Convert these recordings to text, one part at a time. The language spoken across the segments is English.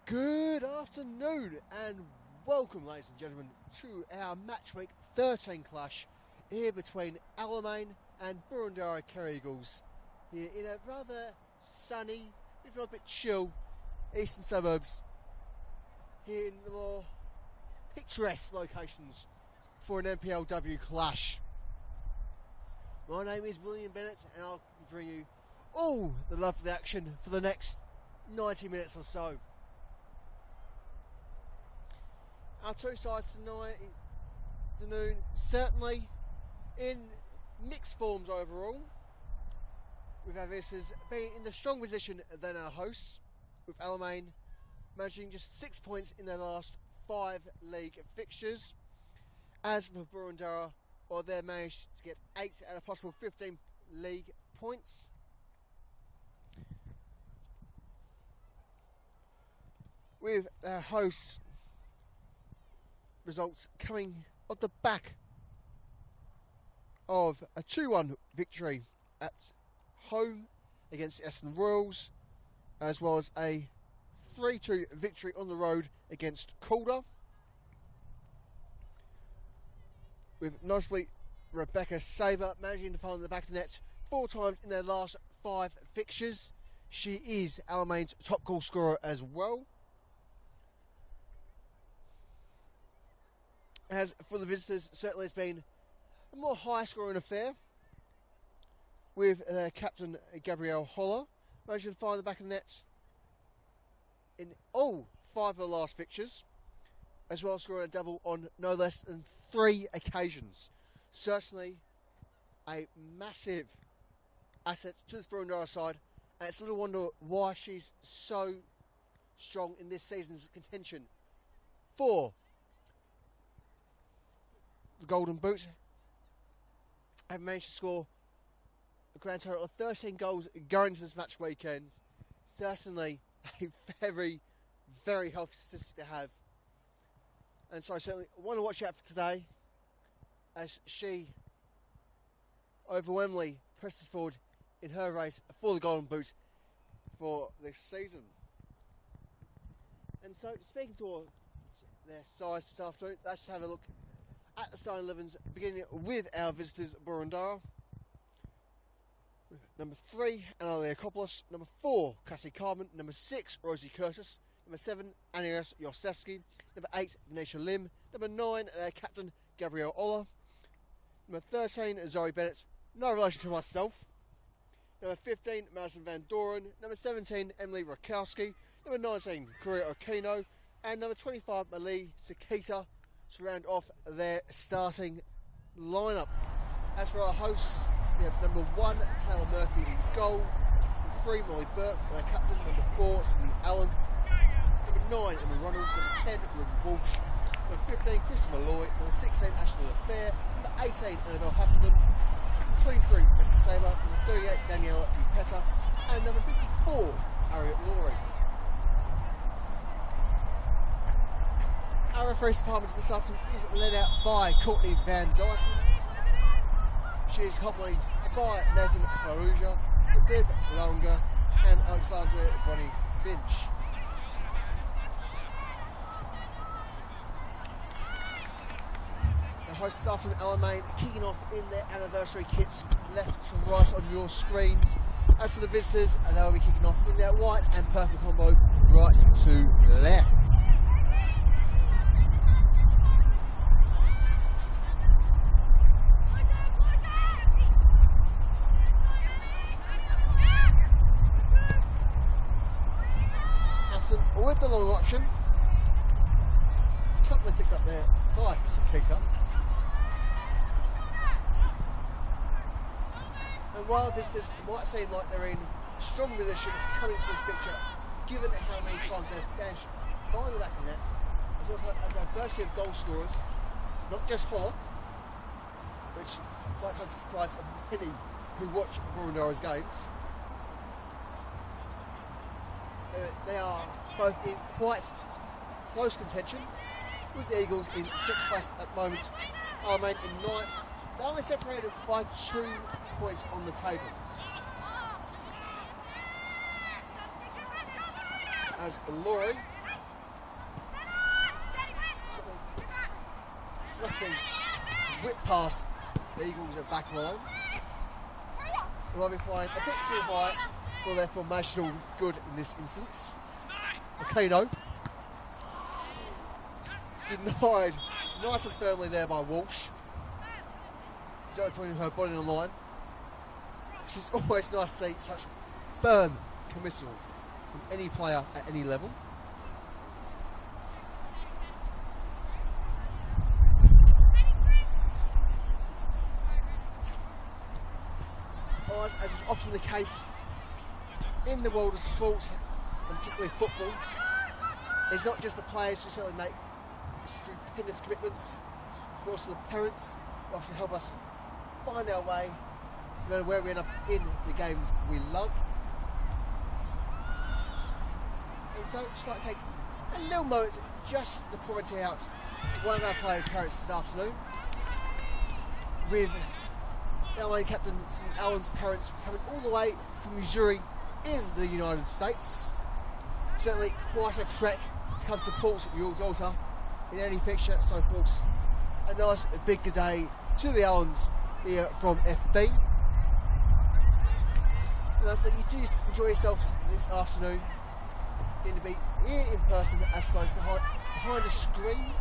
Good afternoon and welcome, ladies and gentlemen, to our match week 13 clash here between Alamein and Boroondara-Carey Eagles here in a rather sunny, if not a bit chill, eastern suburbs here in the more picturesque locations for an NPLW clash. My name is William Bennett and I'll bring you all the lovely action for the next 90 minutes or so. Our two sides tonight, afternoon, certainly in mixed forms overall. With our visitors being in the strong position than our hosts, with Alamein managing just 6 points in their last 5 league fixtures. As with Boroondara, they managed to get 8 out of possible 15 league points. With our hosts results coming off the back of a 2-1 victory at home against the Essendon Royals, as well as a 3-2 victory on the road against Calder. With notably Rebecca Sabre managing to find the back of the net 4 times in their last 5 fixtures. She is Alamein's top goal scorer as well. As for the visitors, certainly it's been a more high-scoring affair, with captain Gabrielle Holler managing to find the back of the net in all 5 of the last fixtures, as well as scoring a double on no less than 3 occasions. Certainly a massive asset to this Boroondara side, and it's a little wonder why she's so strong in this season's contention for the Golden Boot. Have managed to score a grand total of 13 goals going into this match weekend. Certainly a very, very healthy statistic to have. And so I certainly want to watch out for today, as she overwhelmingly presses forward in her race for the Golden Boot for this season. And so, speaking towards their size this afternoon, let's have a look at the starting 11s, beginning with our visitors, Boroondara. Number 3, Anna Leakopoulos. Number 4, Cassie Carmen. Number 6, Rosie Curtis. Number 7, Anias Yosefsky. Number 8, Venetia Lim. Number 9, captain Gabrielle Oller. Number 13, Zoe Bennett. No relation to myself. Number 15, Madison Van Doren. Number 17, Emily Rakowski. Number 19, Korea Okino. And number 25, Malie Sakita, to round off their starting lineup. As for our hosts, we have number 1, Taylor Murphy in goal. Number 3, Molly Burke, their captain. Number 4, Cindy Allen. Number 9, Emma Reynolds. Number 10, Ruben Walsh. Number 15, Krista Malloy. Number 16, Ashley LaFair. Number 18, Annabelle Happenden. Number 23, Rebecca Sabre. Number 38, Daniela Di Petta. And number 54, Harriet Laurie. Our referees department this afternoon is led out by Courtney Van Dyson. She is accompanied by Nathan Faruja, Deb Longer, and Alexandria Bonnie Finch. The hosts this afternoon, Alamein, kicking off in their anniversary kits left to right on your screens. As for the visitors, they will be kicking off in their white and purple combo right to left. With the long option, couple picked up there by Sakita. And while visitors might seem like they're in strong position coming into this picture, given how many times they've dashed by the back of the net, there's also a diversity of goal scorers. It's not just Holler, which might come to surprise many who watch Boroondara's games. They are both in quite close contention, with the Eagles in 6th place at the moment, Alamein in 9th. They're only separated by 2 points on the table. As Laurie flexing to whip past the Eagles at back line. They might be flying a bit too high for their formational good in this instance. Kano denied nice and firmly there by Walsh. Zoe putting her body on the line. Which is always nice to see such firm committal from any player at any level. As is often the case in the world of sports, and particularly football, it's not just the players who certainly make stupendous commitments, but also the parents who often help us find our way, no matter where we end up in the games we love. And so, just like to take a little moment just to point out one of our players' parents this afternoon, with Alamein captain St. Alan's parents coming all the way from Missouri in the United States. Certainly quite a trek to come support your daughter in any fixture, so of course a nice big good day to the Allens here from FB. And I think you do enjoy yourselves this afternoon, getting to be here in person as opposed to behind a screen.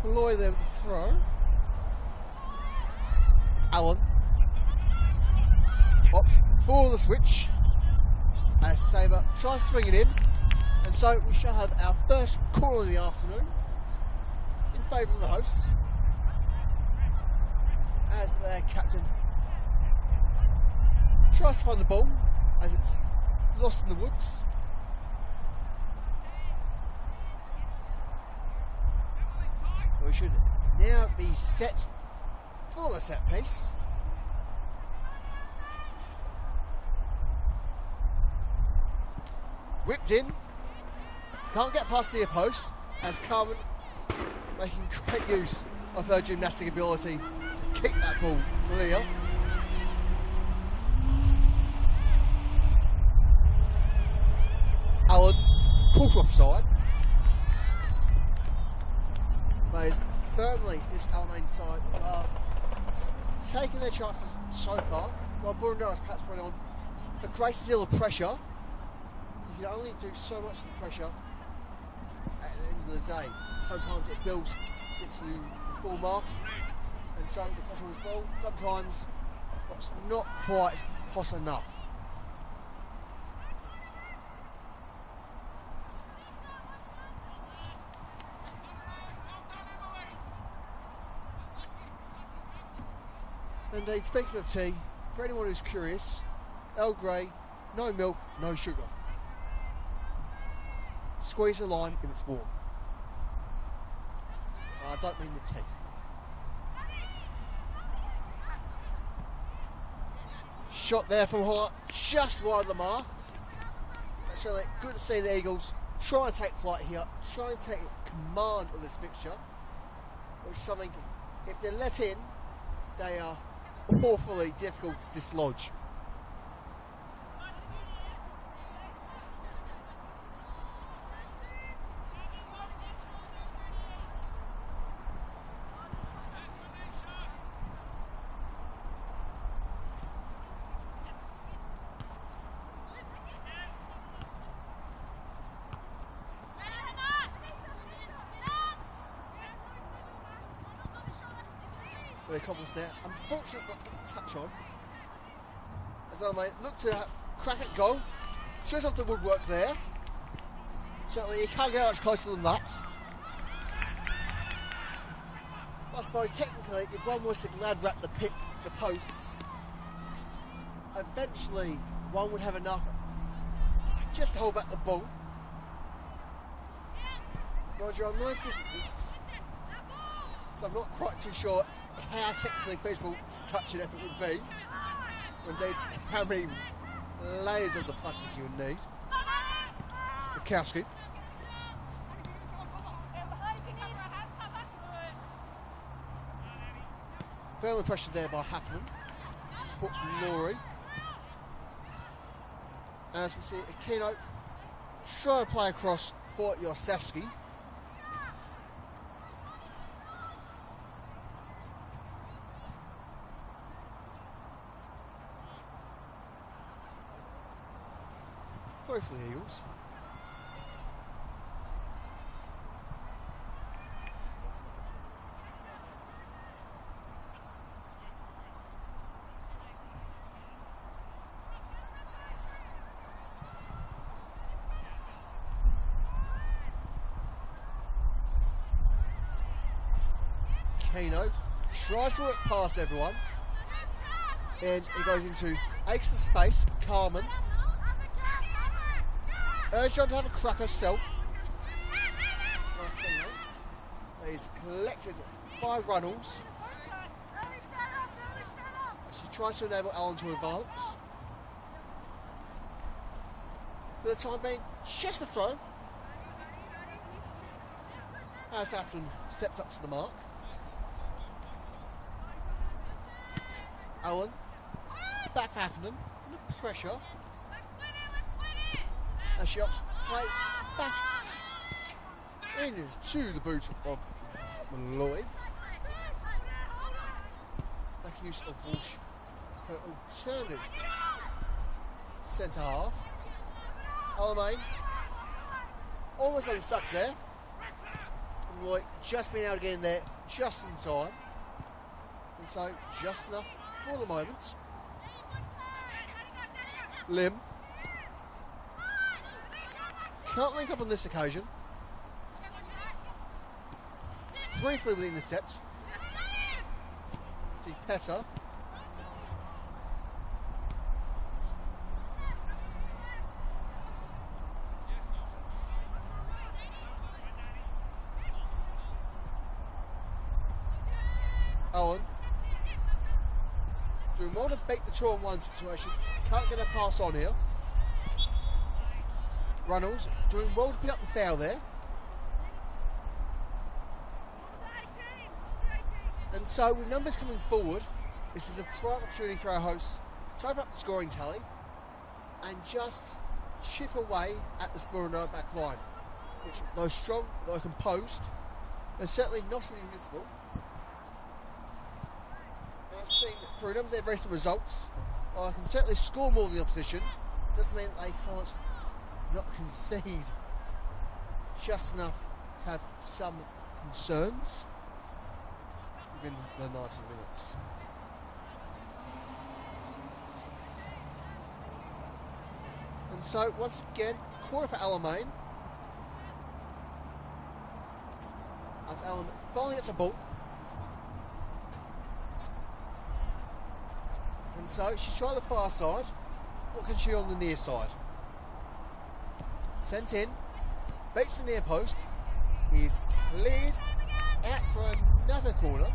Lloyd there with the throw. Allen opts for the switch as Sabre tries to swing it in, and so we shall have our first corner of the afternoon in favour of the hosts as their captain tries to find the ball as it's lost in the woods. We should now be set for the set piece. Whipped in, can't get past the near post as Carmen making great use of her gymnastic ability to kick that ball clear. Allen, caught offside. Is firmly this Alamein side are taking their chances so far, while Boroondara's perhaps running on a great deal of pressure. You can only do so much of the pressure at the end of the day. Sometimes it builds to get to the full mark, and so the pressure was ball. Sometimes it's not quite hot enough. Indeed, speaking of tea, for anyone who's curious, Earl Grey, no milk, no sugar. Squeeze the lime if it's warm. I don't mean the tea. Shot there from Holler, just wide of the mark. It's certainly good to see the Eagles try and take flight here, try and take command of this fixture, which is something, if they're let in, they are awfully difficult to dislodge. The cobbles there. Unfortunate not to get the touch on. As Alamein looked to crack at goal. Shows off the woodwork there. Certainly he can't get much closer than that. I suppose technically if one was to glad wrap the posts, eventually one would have enough just to hold back the ball. Roger, I'm no physicist, so I'm not quite too sure how technically feasible such an effort would be. or indeed how many layers of the plastic you would need. Bukowski. Firmly pressured there by Haffman. Support from Laurie. As we see Aquino trying to play across for Yosefsky. Throw for the Eagles. Keno tries to work past everyone, and he goes into aches of space. Carmen urged on to have a crack herself. He's collected by Runnels. She tries to enable Allen to advance. For the time being, just the throw. As Afton steps up to the mark. Allen, back for Haffernan, under pressure. And she opts to play back into the boot of Malloy. Back use of Walsh, her alternative centre half. Alamein, almost unstuck there. And Malloy just being able to get in there just in time. And so, just enough for the moment. Lim can't link up on this occasion. Briefly within the steps. See Petta. Owen. Doing well to beat the 2-on-1 situation. Can't get a pass on here. Runnels doing well to pick up the foul there. And so with numbers coming forward, this is a prime opportunity for our hosts to open up the scoring tally and just chip away at the Boroondara back line, which, though strong, though composed, they're certainly not invincible. I've seen for a number of their recent results, I can certainly score more than the opposition. Doesn't mean they can't not concede just enough to have some concerns within the 90 minutes. And so once again, corner for Alamein. As Allen finally gets a ball. And so she's trying the far side. What can she on the near side? Sent in, beats the near post, is cleared out for another corner.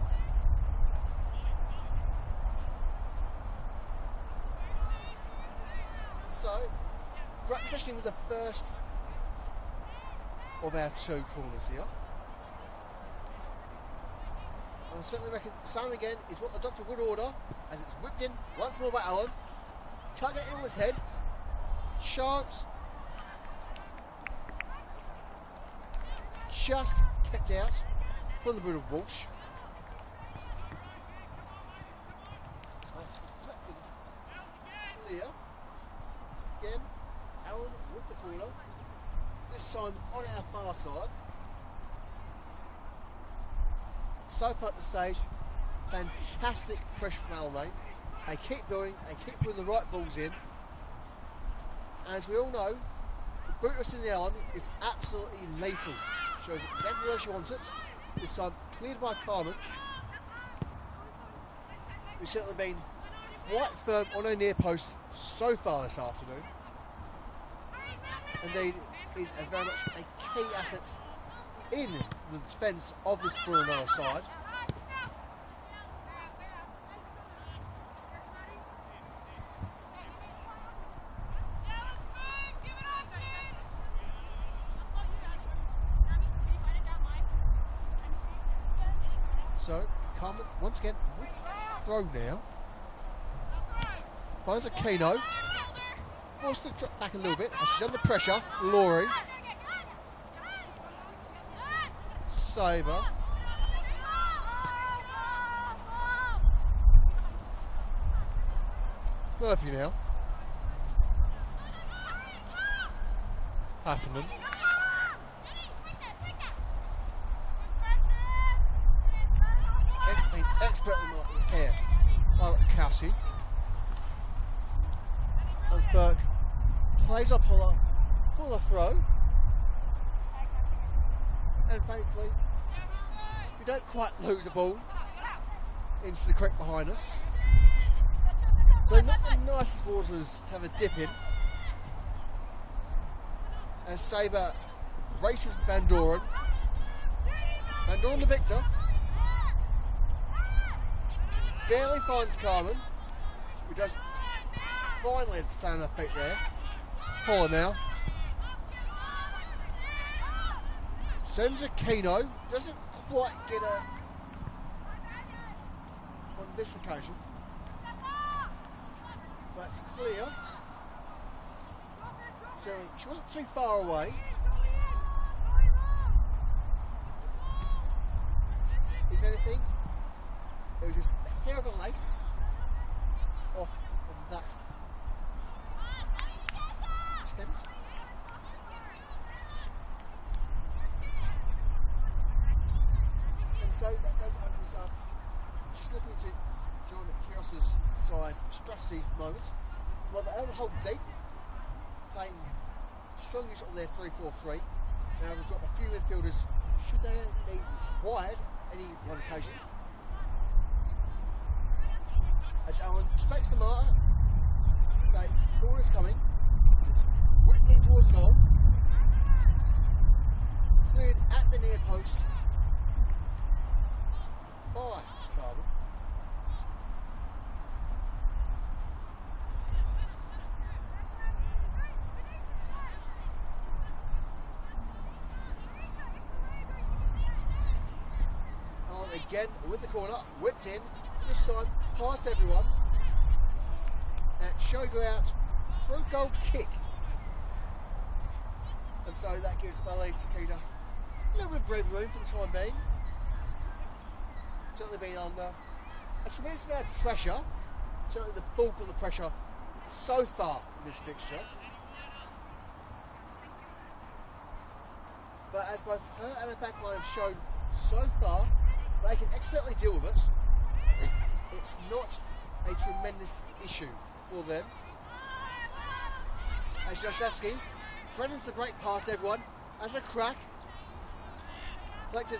So, great positioning with the first of our 2 corners here. And I certainly reckon the same again is what the doctor would order, as it's whipped in once more by Allen. Can't get it on his head. Chance. Just kept out from the boot of Walsh. That's deflected clear. Again, Allen with the corner. This time on our far side. So far at the stage, fantastic pressure from Alamein. They keep building, they keep putting the right balls in. And as we all know, the bootless in the Allen is absolutely lethal. Shows exactly where she wants it. This time cleared by Carmen, who's certainly been quite firm on her near post so far this afternoon. Indeed, is very much a key asset in the defence of this Boroondara side. so Carmen once again with throw now. Finds a Keno. Forced to drop back a little bit as she's under pressure. Laurie. Saber. Murphy now. Happening. Expertly marking here by Cassie. As Burke plays up pull a throw. And thankfully, we don't quite lose the ball into the creek behind us. So not the nicest waters to have a dip in. As Saber races Van Doren. Van Doren the victor. Barely finds Carmen, who does finally stand on her feet there. Paula now. Sends a Keno, doesn't quite get her on this occasion. But it's clear. So she wasn't too far away. If anything, it was just a hair of a lace off of that attempt. And so that does open us up. Just looking to John Kyros's size, stress these moments. Well, they're able to hold deep, playing strongly sort of their 3-4-3. Now we'll drop a few midfielders should they be required any one occasion. As Alan expects the marker, say, ball is coming, it's whipped in towards the goal, cleared at the near post by Carmen. Alan again with the corner, whipped in, this time past everyone, and show go out for a goal kick. And so that gives Ballet Sakita a little bit of breathing room for the time being. Certainly been under a tremendous amount of pressure, certainly the bulk of the pressure so far in this fixture. But as both her and her backline have shown so far, they can expertly deal with it. It's not a tremendous issue for them. As Jaszewski threatens the break past everyone, as a crack, collected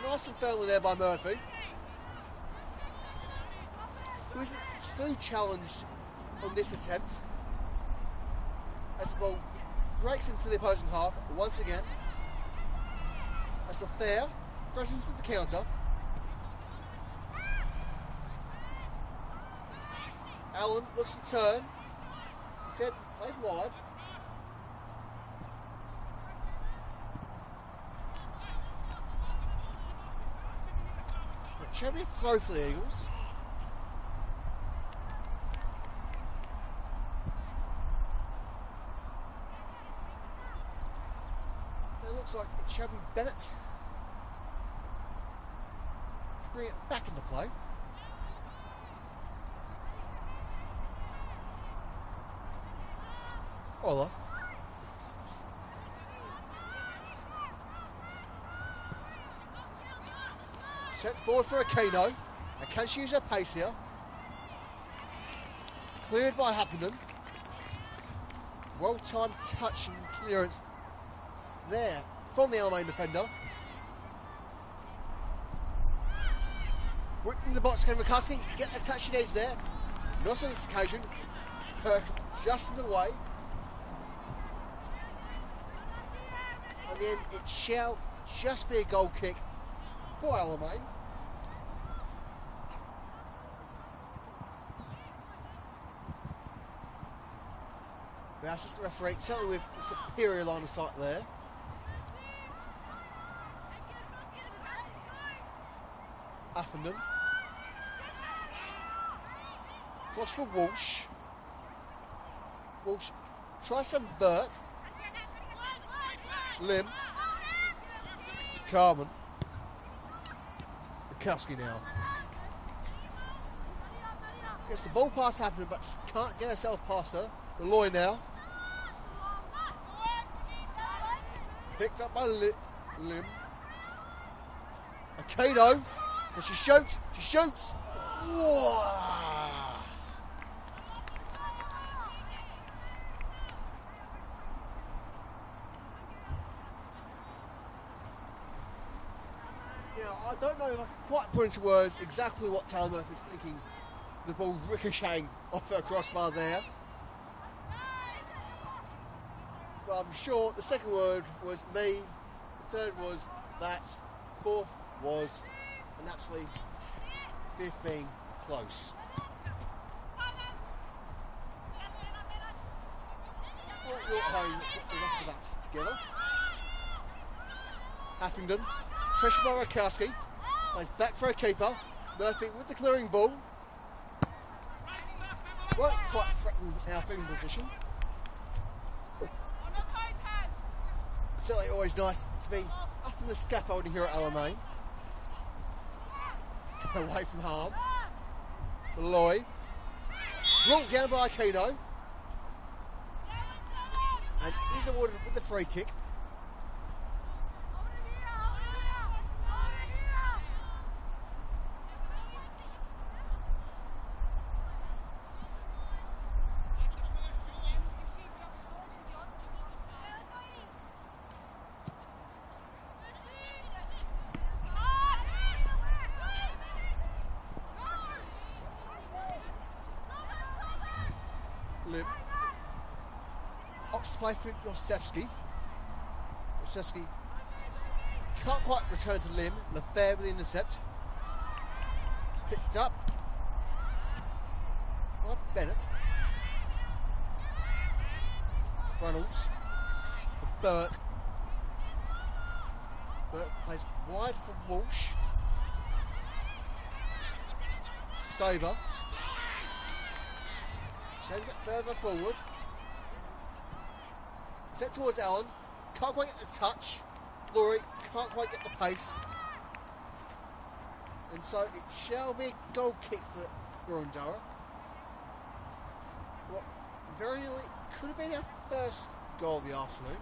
nice and firmly there by Murphy, who isn't too challenged on this attempt, as the ball breaks into the opposing half once again, as the fair threatens with the counter. Allen looks to turn, instead plays wide. Champion throw for the Eagles. It looks like Chubby Bennett to bring it back into play. Ola. Sent forward for a Kano. And can she use her pace here? Cleared by Happenden. Well-timed touch and clearance there from the Alamein defender. Whipped from the box, can McCuskey get the touch she needs there? Not on this occasion. Perk just in the way. And then it shall just be a goal kick for Alamein. The assistant referee certainly with a superior line of sight there. Affenden. Cross for Walsh. Walsh tries to send Burke. Lim. Carmen. Bukowski now. Gets the ball past Affenden, but she can't get herself past her. Malloy now. Picked up by Lim. Akado. And she shoots. She shoots. Whoa. Now, I don't know if I can quite put into words exactly what Talmouth is thinking. The ball ricocheting off her crossbar there. But I'm sure the second word was me, the third was that, fourth was, and actually fifth being close. I'll let you at home get the rest of that together. Affenden, pressure by Rakowski, plays back for a keeper. Murphy with the clearing ball. Won't quite threaten our field position. Certainly always nice to be up in the scaffolding here at Alamein. Away from harm. Malloy. Brought down by Aquino. And is awarded with the free kick. Lim. Ox play for Josefsky. Josefsky can't quite return to Lim. Lefebvre with the intercept. Picked up by Bennett. Reynolds. Burke. Burke plays wide for Walsh. Saber. Sends it further forward. Set towards Allen. Can't quite get the touch. Glory can't quite get the pace. And so it shall be a goal kick for Boroondara. What very nearly could have been our first goal of the afternoon.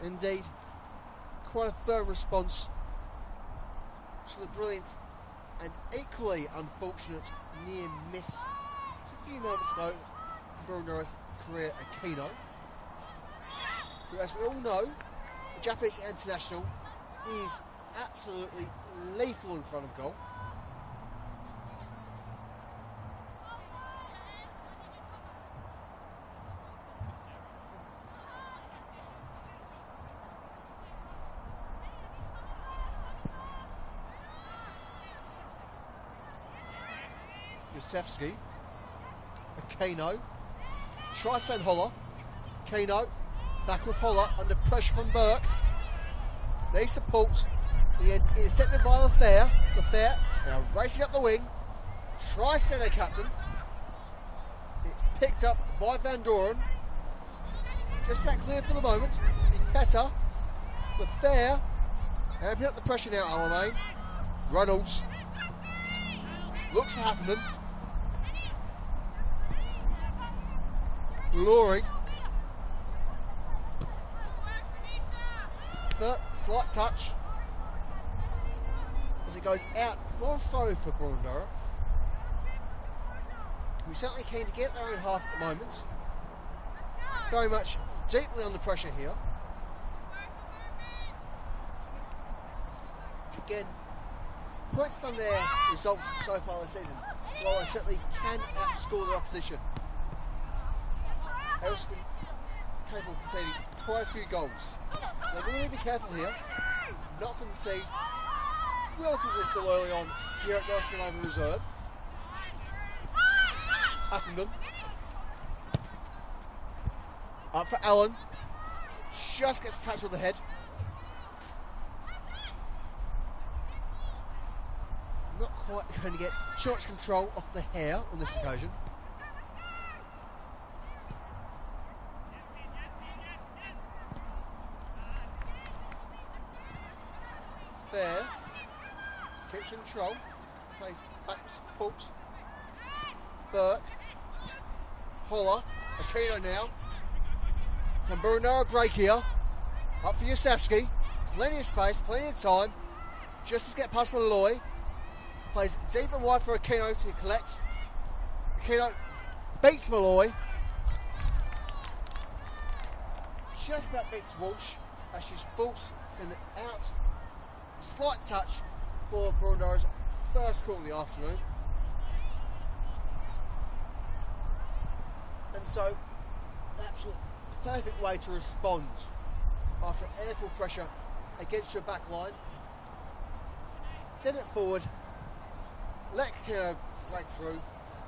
Indeed, quite a firm response to the brilliant and equally unfortunate near miss just a few moments ago from Boroondara's career Aquino, who, as we all know, the Japanese international is absolutely lethal in front of goal. Josefsky, Aquino, tries to send Holler. Aquino, back with Holler, under pressure from Burke. They support. The end intercepted by Lefebvre. Lefebvre now racing up the wing. Tries to send a captain. It's picked up by Van Doren. Just about clear for the moment. Better. Lefebvre amping up the pressure now, Alamein. Reynolds looks for Affenden. Luring. But slight touch as it goes out for a throw for Boroondara. We're certainly keen to get their own half at the moment. Very much deeply under pressure here. Again, points on their results so far this season, while they certainly can outscore their opposition. Elston capable of conceding quite a few goals. So they really be careful here, not concede relatively still early on here at North Carolina Reserve. Affenden. Up for Allen. Just gets touched with the head. quite going to get too much control of the hair on this occasion. Fair. Keeps control. Plays back support. Burke. Holler. Aquino now. And Boroondara-Carey here. Up for Yosefsky. Plenty of space, plenty of time. Just to get past Malloy. Plays deep and wide for Aquino to collect. Aquino beats Malloy. Just about beats Walsh as she's forced to send it out. Slight touch for Boroondara's first call of the afternoon. And so, an absolute perfect way to respond after airful pressure against your back line. Send it forward, let Aquino break through,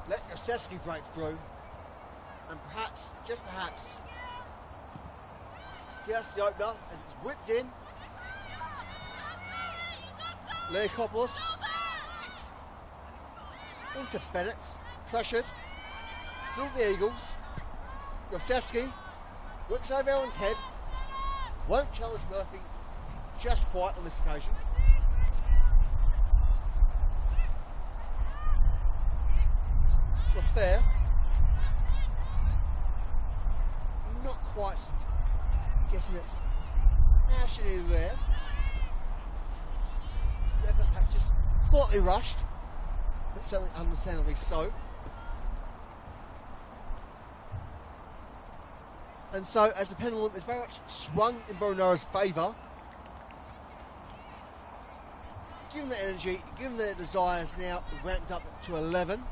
let Yosefsky break through, and perhaps, just perhaps, get us the opener as it's whipped in. Leakopoulos into Bennett, pressured, still the Eagles. Yosefsky whips over everyone's head, won't challenge Murphy just quite on this occasion. Well, fair, not quite getting it how she needed there. Perhaps just slightly rushed, but certainly understandably so. And so, as the pendulum is very much swung in Boroondara's favour, given the energy, given the desires now ramped up to 11,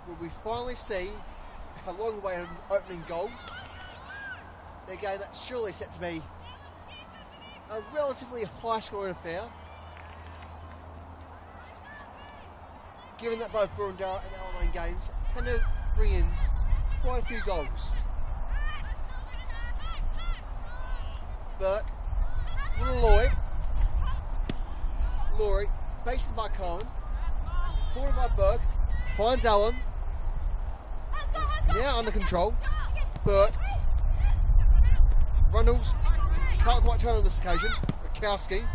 will we finally see a long way of an opening goal? A game that's surely set to be a relatively high-scoring affair, given that both Boroondara and Alamein games tend to bring in quite a few goals. Burke, for Lloyd. Laurie, based by Cohen, supported by Burke, finds Allen. It's now under control. Burke. Runnels, can't quite turn on this occasion. Rakowski,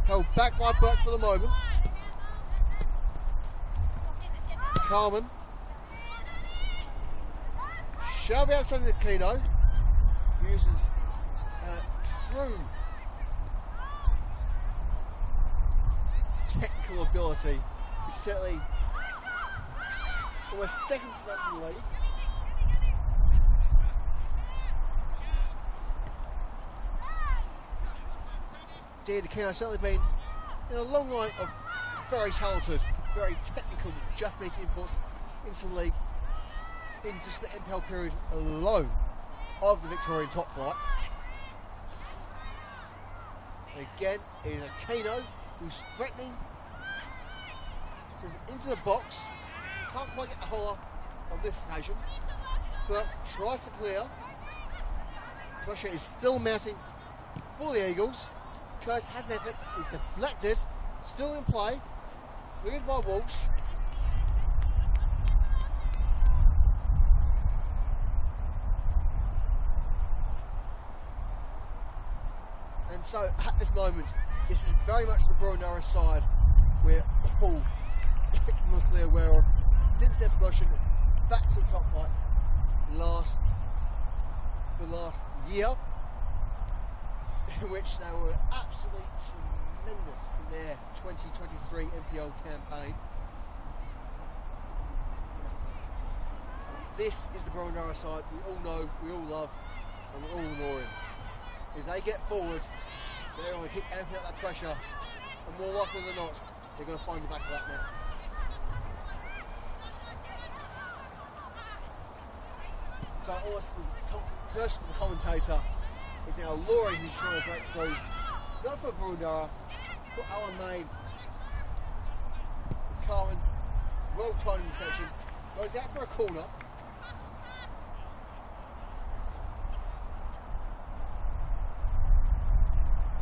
held back by Burke for the moment. Carmen. Shall be outside the Aquino. Uses true technical ability. He's certainly almost second to none in the league. Indeed, Aquino's certainly been in a long line of very talented, very technical Japanese imports into the league in just the NPL period alone of the Victorian top flight. And again, it is Aquino who's threatening. Says into the box. Can't quite get the holler on this occasion. But tries to clear. Pressure is still mounting for the Eagles. Curtis has an effort, is deflected, still in play. Lead by Walsh. And so, at this moment, this is very much the Boroondara side we're all meticulously aware of since their promotion back to the top flight the last year, in which they were absolutely tremendous in their 2023 NPL campaign. This is the Boroondara side we all know, we all love, and we're all ignoring. If they get forward, they're going to keep amping up that pressure, and more likely than not, they're going to find the back of that net. So almost the person of the commentator is now Laurie, who's trying to break through, not for Boroondara, for Alamein. Carmen, well timed in the section, goes out for a corner.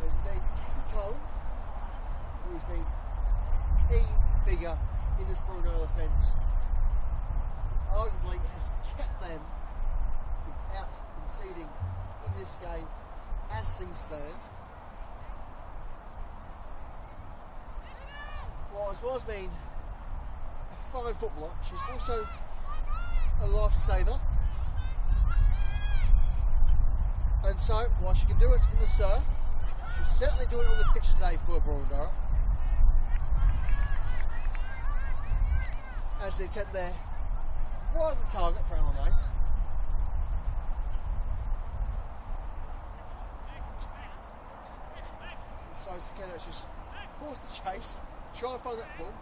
There's indeed Cassie Cohen, who's been key figure in this Boroondara defence. Arguably has kept them without conceding in this game as things stand. Well, as well as being a fine footballer, she's also a lifesaver. And so, while she can do it in the surf, she's certainly doing it on the pitch today for Boroondara. As the attempt there, right on the target for Alamein. So Sakena just forced the chase, try and find that ball.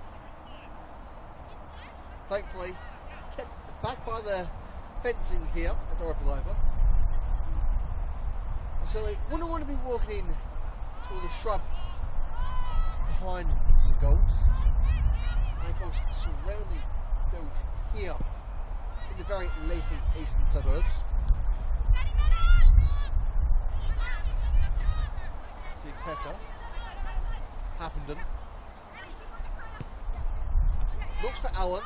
Thankfully, kept back by the fencing here at Boroondara. I certainly wouldn't want to be walking in to the shrub behind the goals. And of course, surrounding built here in the very leafy eastern suburbs. Peta, Haffenden, looks for Allen,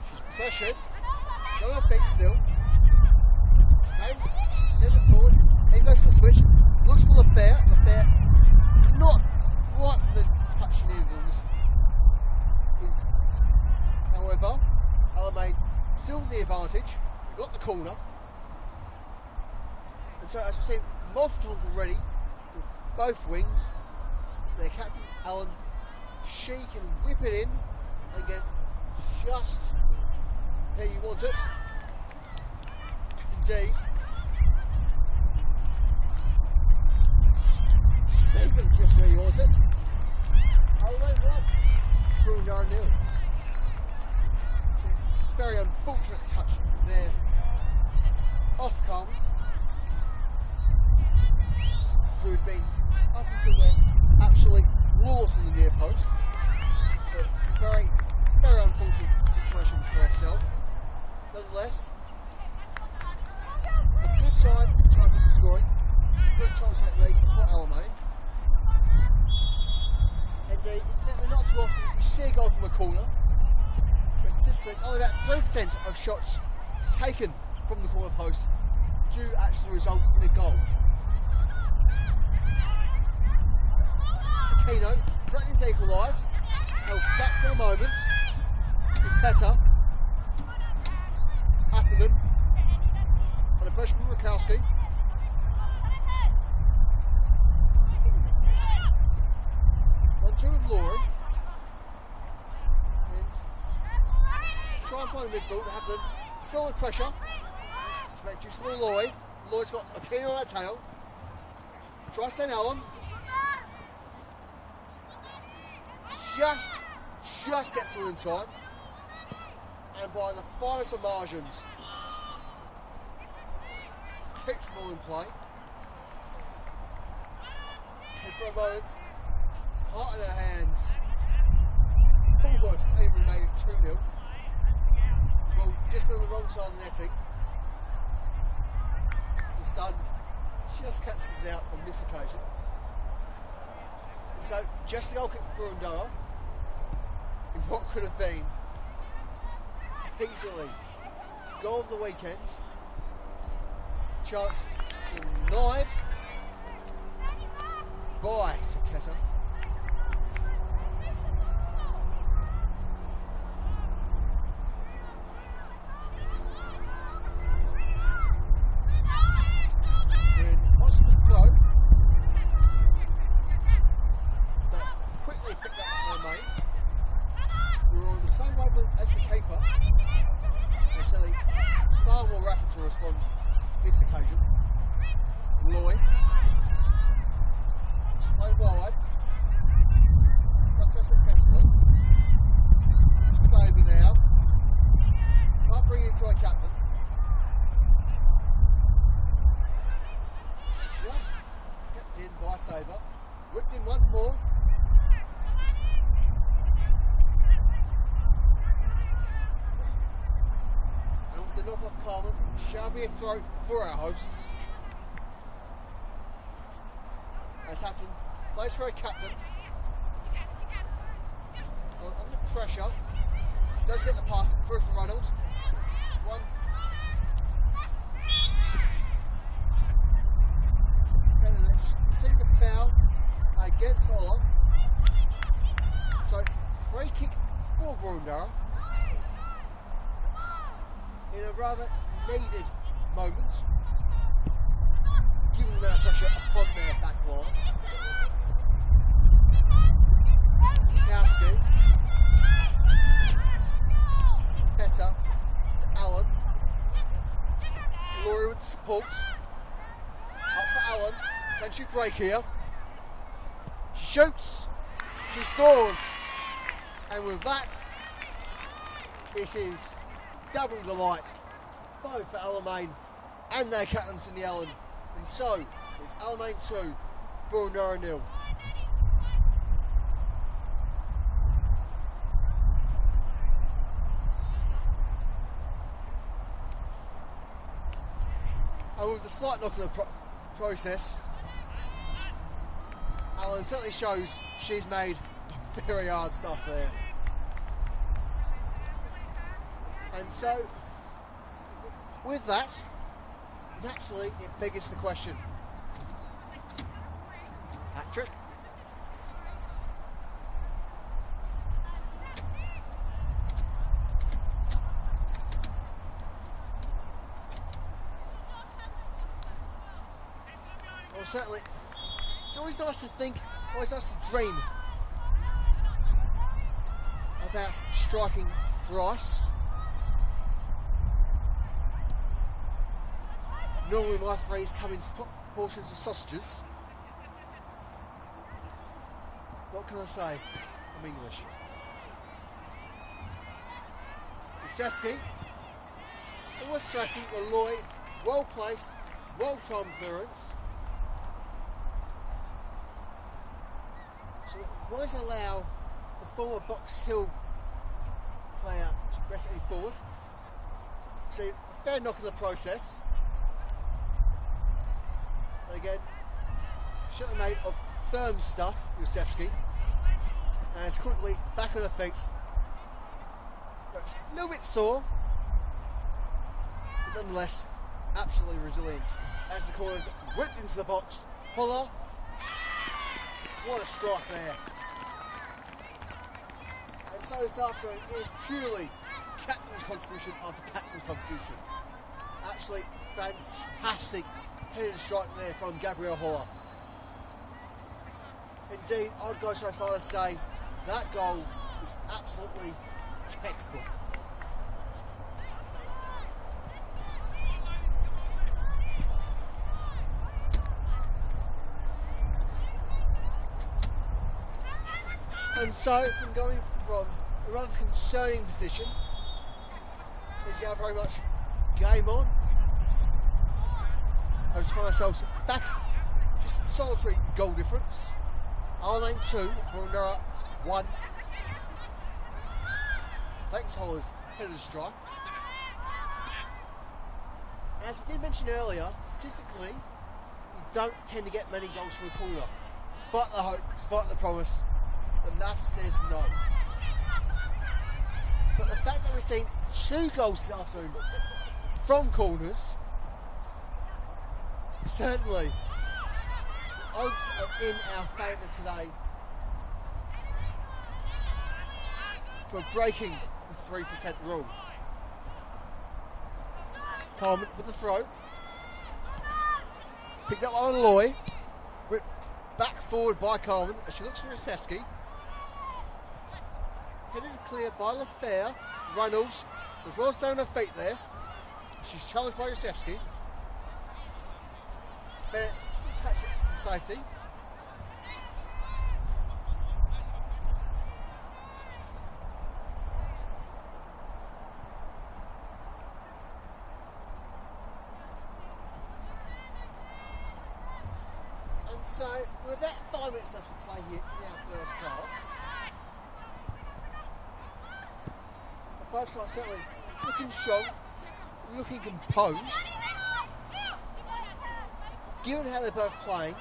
she's pressured, she's on her feet still, and she sends it forward, he goes for the switch, looks for LeFair, not like the touch needed in this instance. However, Alamein still with the advantage, got the corner, and so as we've seen multiple times already, both wings, their captain Allen, she can whip it in and get just where you want it. Indeed. Stephen just where you want it. Alamein 1, Boroondara 0. Very unfortunate touch there off Carmen, who's been up until then absolutely lost in the near post. But very, very unfortunate situation for herself. Nonetheless, a good time to try and keep the scoring. Good time to take the lead for Alamein. And it's certainly not too often you see a goal from a corner. But statistically, it's only about 3% of shots taken from the corner post do actually result in a goal. Keno threatening to equalise, held back for a moment, with Peta, Haffenden, and a pressure from Rakowski. One-two with Laurie, and try and find a midfield, Haffenden, still under pressure, to make use of Lloyd. Lloyd's got a Keno on her tail, try to send Allen. Just gets through in time, and by the finest of margins, kicks the ball in play, and for a moment, heart in her hands, almost even made it 2-0. Well, just been on the wrong side of the netting, as the sun just catches out on this occasion. And so, just the goal kick for Boroondara, in what could have been easily goal of the weekend. Chance denied by Saketa. And what's the throw? That's quickly picked up by Alamein. We were on the same wavelength as the keeper, and so far more rapid to respond this occasion. Lloyd, played wide, so successfully. Saber now, can't bring it to a captain. Just kept in by Saber, whipped in once more. The knock off Carmen shall be a throw for our hosts. As Hampton plays for a captain. pressure. Does get the pass through for Reynolds. One. See the foul against Holler. So free kick for Boroondara in a rather needed moment, giving them pressure upon their back line. Kowski. Petter to Allen. Laurie with support. Up for Allen. Can she break here? She shoots. She scores. And with that, it is double delight, both for Alamein and their captain Cindy Allen. And so, it's Alamein 2, Boroondara 0. And with the slight knock of the process, Allen certainly shows she's made very hard stuff there. And so, with that, naturally it beggars the question. Hat-trick. Well, certainly, it's always nice to think, always nice to dream about striking thrice. Normally my threes come in portions of sausages. What can I say? I'm English. Useski. It was stressing Malloy. Well placed, well timed clearance. So it won't allow the former Box Hill player to press any forward. So a fair knock in the process. Again, shot made of firm stuff, Yusevski, and it's quickly back on her feet. It's a little bit sore, but nonetheless, absolutely resilient. As the corners whipped into the box, Holler, what a strike there. And so this afternoon is purely captain's contribution after captain's contribution. Absolutely fantastic headed strike there from Gabrielle Holler. Indeed, I'd go so far as to say that goal was absolutely textbook. And so, from going from a rather concerning position, is now very much game on. I just find ourselves back, just solitary goal difference. Alamein 2, Boroondara 1. Thanks Holler's headed strike. As we did mention earlier, statistically, you don't tend to get many goals from a corner. Despite the hope, despite the promise, the math says no. But the fact that we've seen 2 goals this afternoon from corners, certainly the odds are in our favour today for breaking the 3% rule. Carmen with the throw. Picked up on Loy. Ripped back forward by Carmen as she looks for Useski. Headed clear by LaFair. Reynolds as well staying on her feet there. She's challenged by Useski. Bennett will touch it for safety. And so we're about 5 minutes left to play here in our first half. Both sides certainly looking strong, looking composed. Given how they're both playing,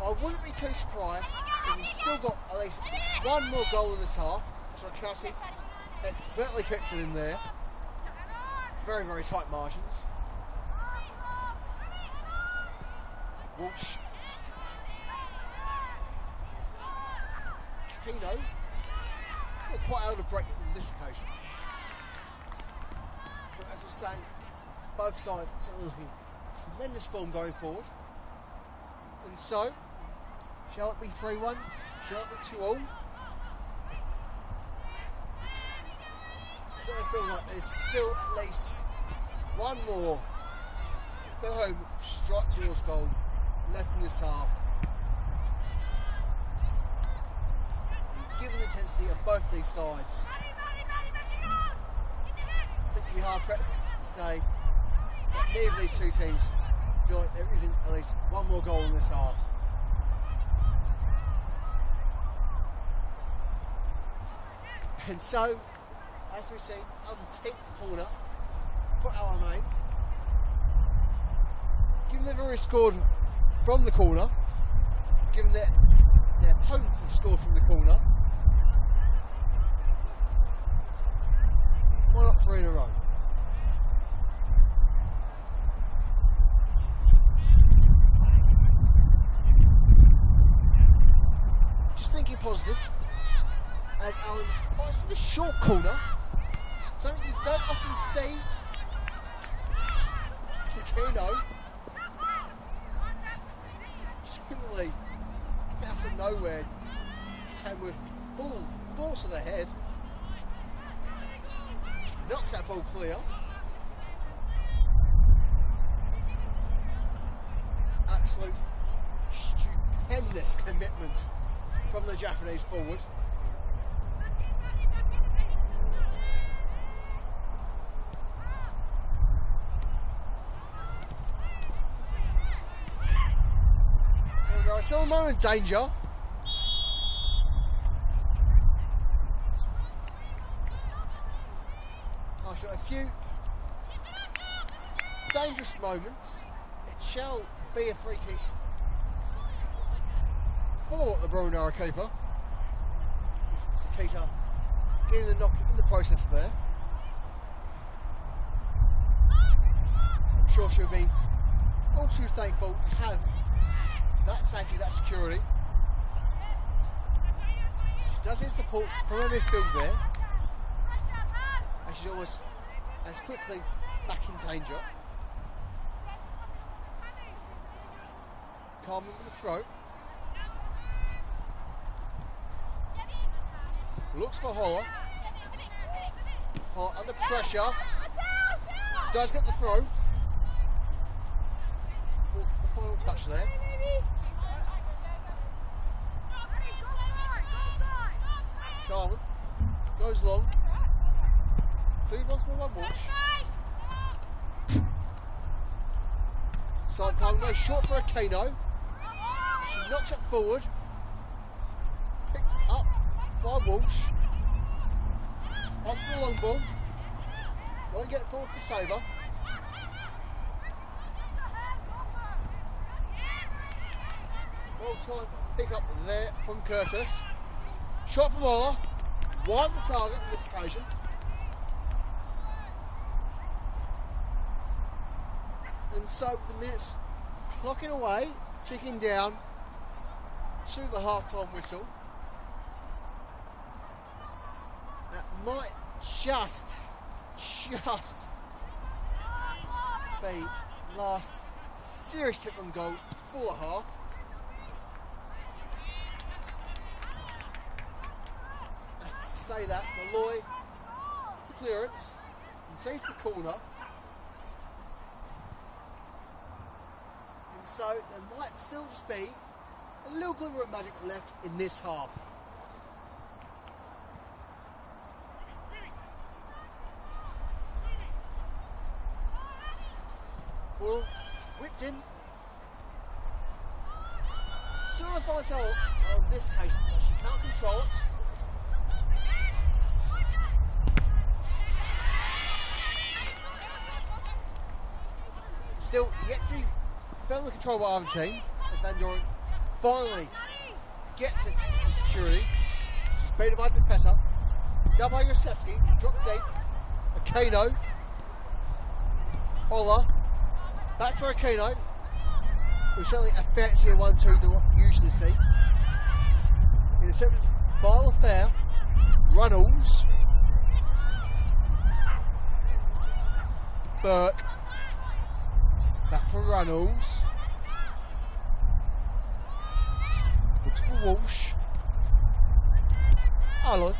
I wouldn't be too surprised if we've still got at least one more goal in this half. Shrakowski expertly kicks it in there. Very, very tight margins. Walsh. Keno. Not quite able to break it on this occasion. But as we're saying, both sides are looking tremendous form going forward. And so, shall it be 3-1? Shall it be 2-2? So I feel like there's still at least one more firm strike towards goal left in this half. And given the intensity of both these sides, I think it'd be hard pressed to say that neither of these two teams feel like there isn't at least one more goal in this half. And so, as we see, on the 10th corner for Alamein. Given they've already scored from the corner, given that their opponents have scored from the corner, why not 3 in a row? Just thinking positive, as Alan points for the short corner, something you don't often see. It's a Keno. Seemingly out of nowhere and with full force of the head, knocks that ball clear. Absolute stupendous commitment from the Japanese forward. Still a moment of danger. After a few dangerous moments, it shall be a free kick for the Boroondara-Carey. Sakita getting the knock in the process there. I'm sure she'll be all too thankful to have that safety, that security. She does need support from her midfield there, and she's almost as quickly back in danger. Carmen with the throw. Looks for Holler. Holler under pressure. Does get the throw. The final touch there. Carmen goes long. Food once more, one Walsh. Side Carmen goes short for a Keno. She knocks it forward. Picked up by Walsh. Off the long ball. Won't get it forward for Saver. Well time pick up there from Curtis. Shot from Ola. Wide the target on this occasion. And so the minutes clocking away, ticking down to the half-time whistle. That might just be last serious tip on goal for the half. Say that, Malloy, the clearance, and sees the corner. And so there might still just be a little glimmer of magic left in this half. Well, whipped in. Sort of finds out on this occasion that she can't control it. Still, yet to be firmly controlled by either team, as Van Doren finally gets it in security. She's beat by Pesa. Down by Yosefsky, dropped deep. Aquino. Ola. Back for Aquino. We're certainly a fancier 1-2 than what we usually see. Intercepted by Lafair. Runnels. Burke. Back for Runnels. Looks for Walsh. Allen.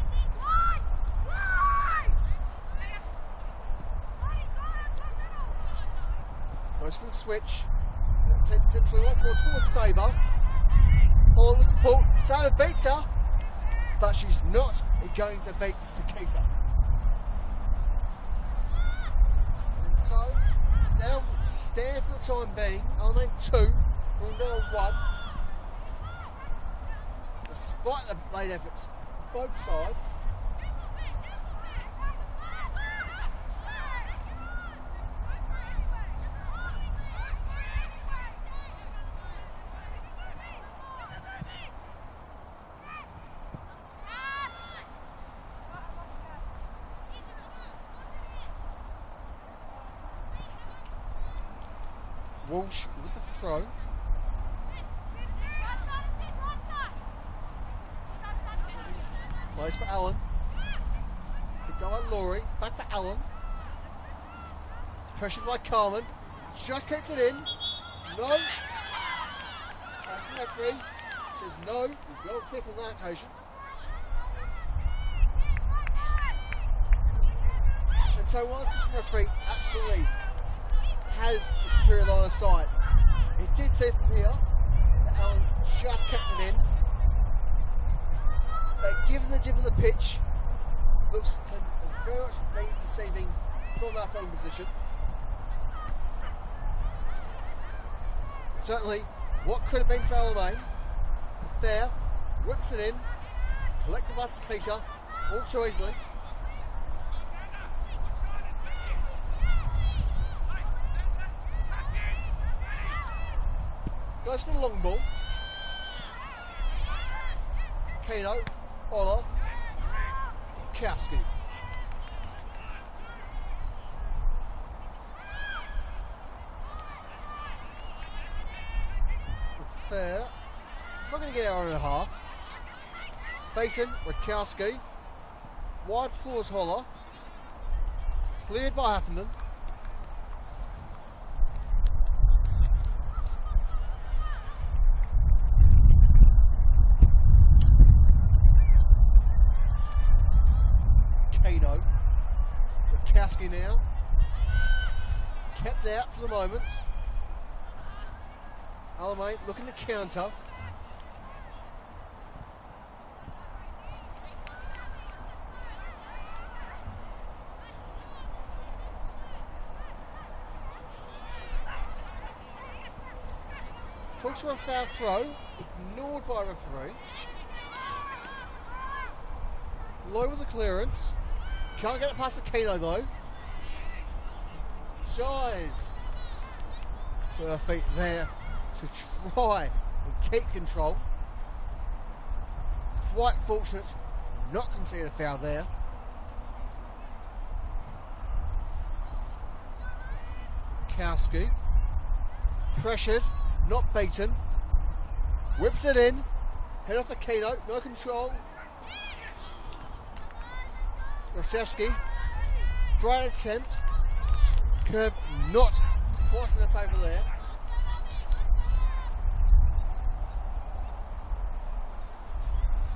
Goes for the switch. Sent centrally once more towards Sabre. All with support. Sabre beats her, but she's not going to beat Takita. And so, Sal stand for the time being. Alamein 2, Boroondara 1. Despite the late efforts of both sides. Walsh with the throw. Plays for Allen. Picked up by Laurie. Back for Allen. Pressured by Carmen. Just keeps it in. No. That's the referee. Says no. We've got a kick on that occasion. And so once this referee absolutely has the superior line of sight, it did say from here that Allen just kept it in. But given the dip of the pitch, looks can very much be deceiving from our phone position. Certainly, what could have been for Alamein, there, whips it in, collected by Takita, all too easily. Goes for the long ball. Kano, Ola, Kowski. Fair. Not going to get hour and a half. Baton, Rakowski. Wide floors Holler. Cleared by Haffenden. Kano. Rakowski now. Kept out for the moment. Alamein looking to counter. Talks for a foul throw, ignored by referee. Low with the clearance. Can't get it past the Keno though. Shives. With her feet there to try and keep control. Quite fortunate not conceding a foul there. Kowski. Pressured, not beaten. Whips it in. Head off the Keno, no control. Rosevsky. Great attempt. Curve not quite in her favour there.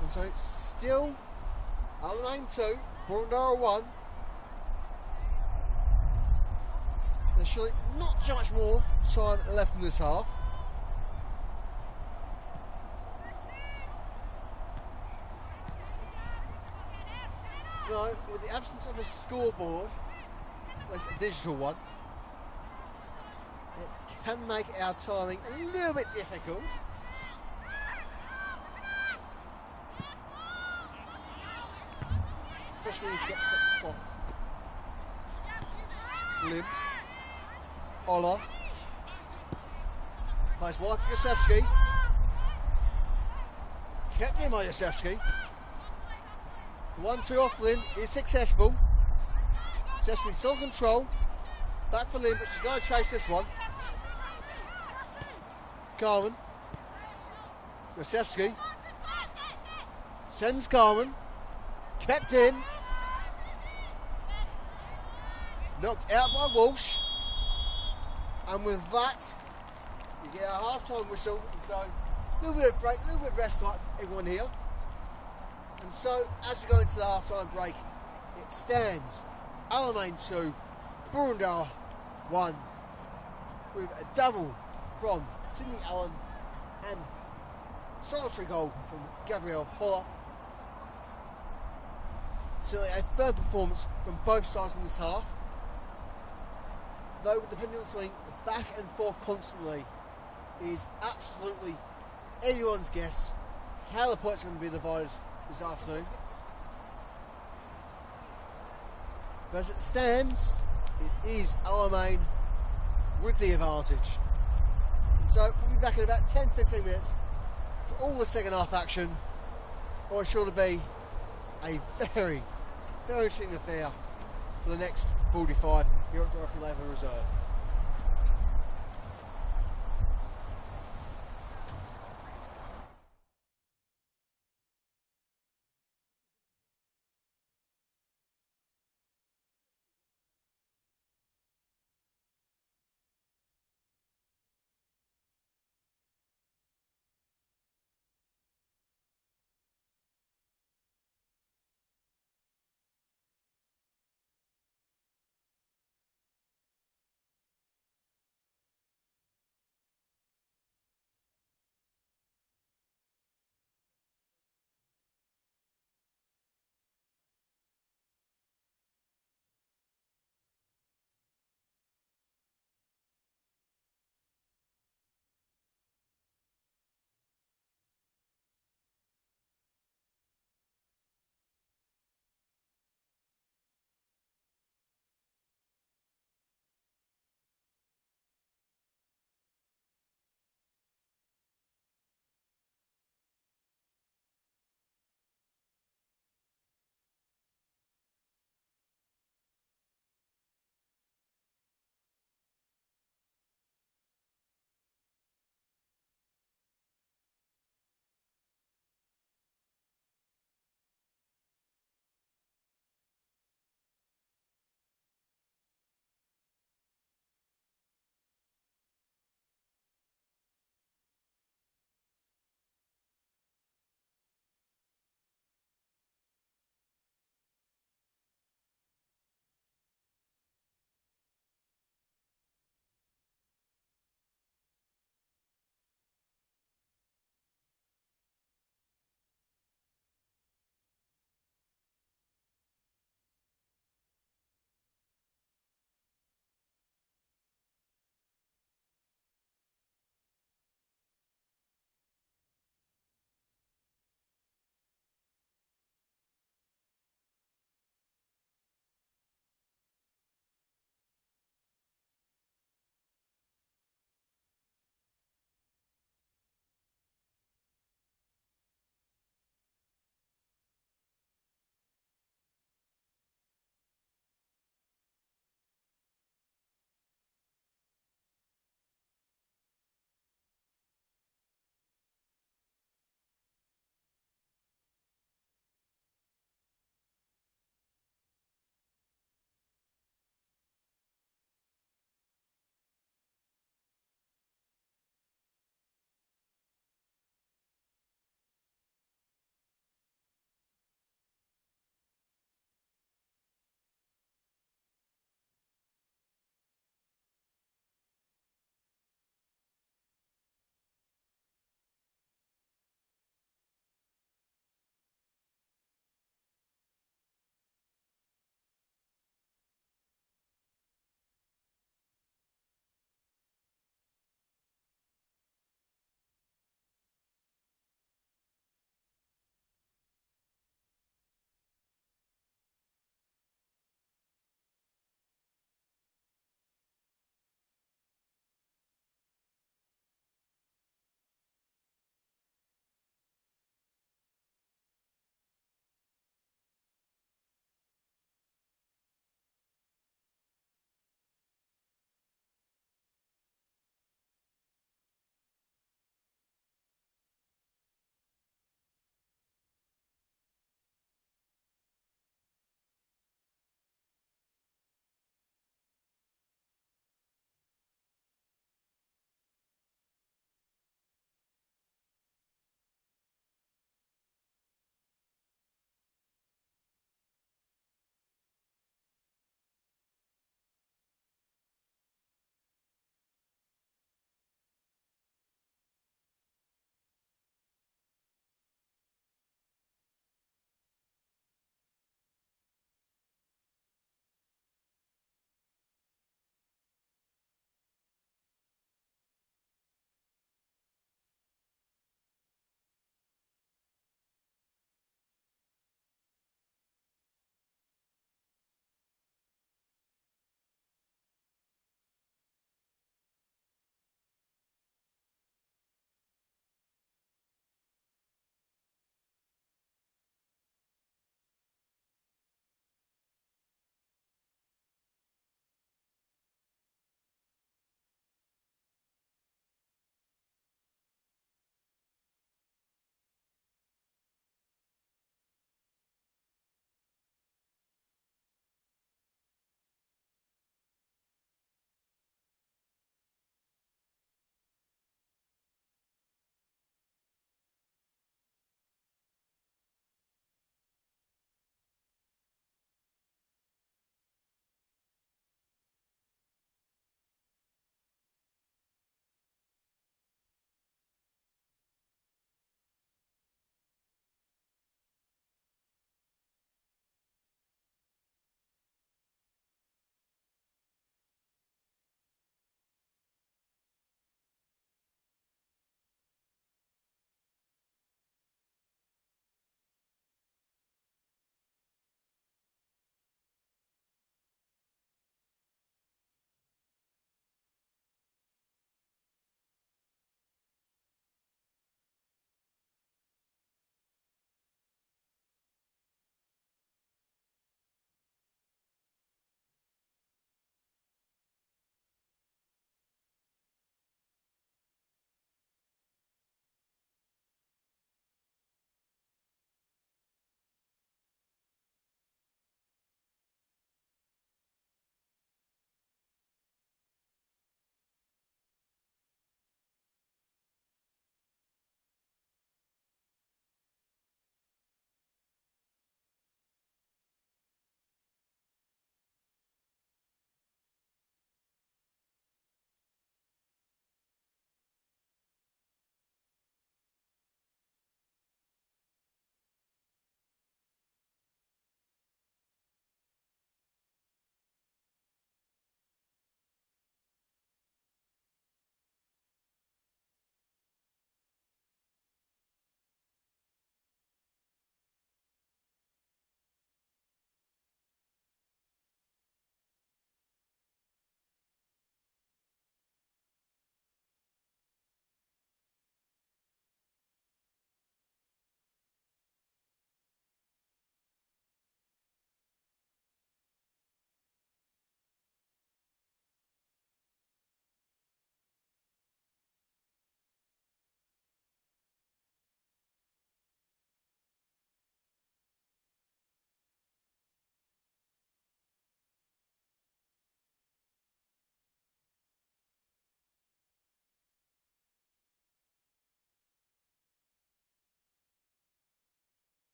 And so still Alamein 2, Boroondara 1. There's surely not too much more time left in this half. No, with the absence of a scoreboard, at least a digital one, it can make our timing a little bit difficult. Especially if you get set the clock. Limp. Ola. Plays wide for Gosevsky. Kept in by Yosefsky. The 1-2 off Lynn is successful. Yosefsky still in control. Back for Lynn, but she's going to chase this one. Carmen. Yosefsky. Sends Carmen. Kept in. Knocked out by Walsh. And with that, you get a half-time whistle. And so, a little bit of break, a little bit of rest for everyone here. And so, as we go into the half-time break, it stands Alamein 2, Boroondara 1, with a double from Sydney Allen and solitary goal from Gabrielle Holler. So a third performance from both sides in this half. Though with the pendulum swing back and forth constantly, it is absolutely anyone's guess how the points are going to be divided this afternoon. But as it stands, it is Alamein with the advantage. So we'll be back in about 10-15 minutes for all the second half action. Or it's sure to be a very, very interesting affair for the next 45 here at Dorothy Labour Reserve.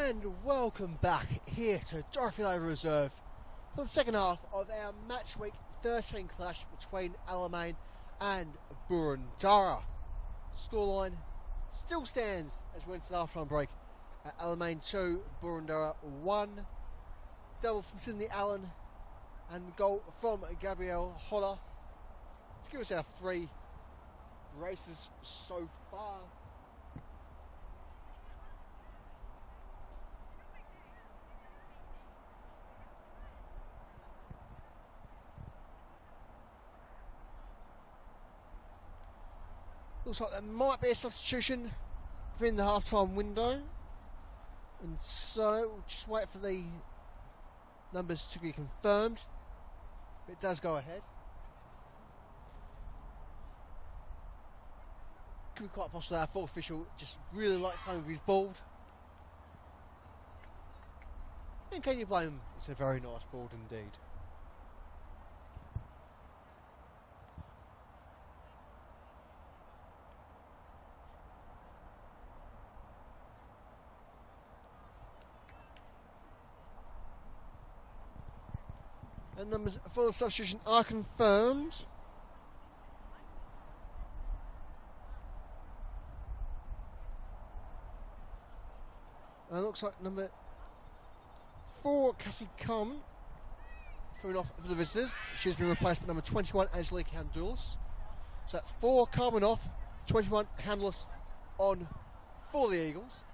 And welcome back here to Dorothy Labour Reserve for the second half of our match week 13 clash between Alamein and Boroondara. Scoreline still stands as we went to the half-time break. Alamein 2, Boroondara 1. Double from Sydney Allen and goal from Gabriel Holler to give us our 3 races so far. Looks like there might be a substitution within the half-time window, and so we'll just wait for the numbers to be confirmed. It does go ahead. Could be quite possible our fourth official just really likes playing with his board. And can you blame him? It's a very nice board indeed. And numbers for the substitution are confirmed. And it looks like number 4, Cassie Carmen, coming off for the visitors. She's been replaced by number 21, Angelique Handoulis. So that's 4 Carmen off, 21 Handoulis on for the Eagles.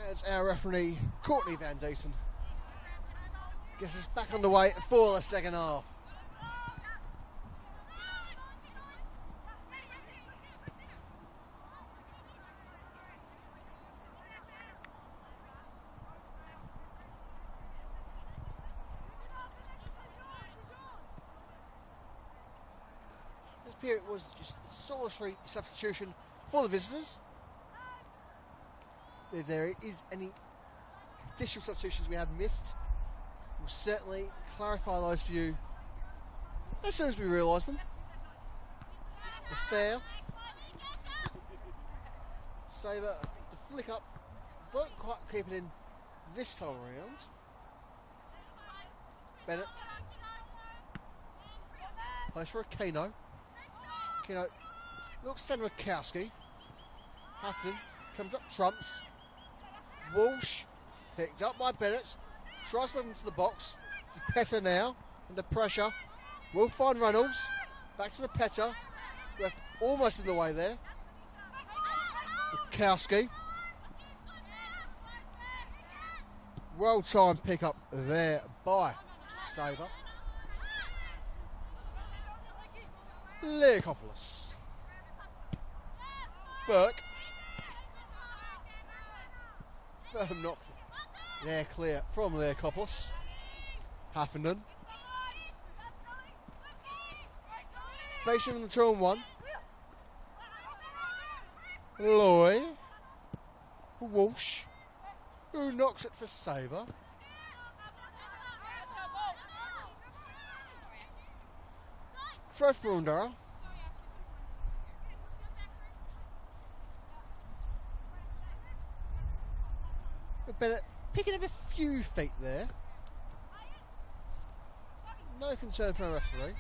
As our referee, Courtney Van Deesen, gets us back underway for the second half. This period was just solitary substitution for the visitors. If there is any additional substitutions we have missed, we'll certainly clarify those for you as soon as we realise them. Fair. Sabre, the flick up, won't quite keep it in this time around. Bennett. Plays for a Keno. Keno looks to Rakowski. Hafton comes up, trumps. Walsh, picked up by Bennett, tries to move into the box. Petter now, under pressure, will find Reynolds, back to the Petter, left almost in the way there. Rakowski. Well-timed pick up there by Sabre. Leakopoulos. Burke. Firm knocked there clear from Leakopoulos. Haffenden. Facing on the 2-on-1. Loy. For Walsh. Who knocks it for Sabre. Throw for Boroondara. Bennett picking up a few feet there. No concern from a referee,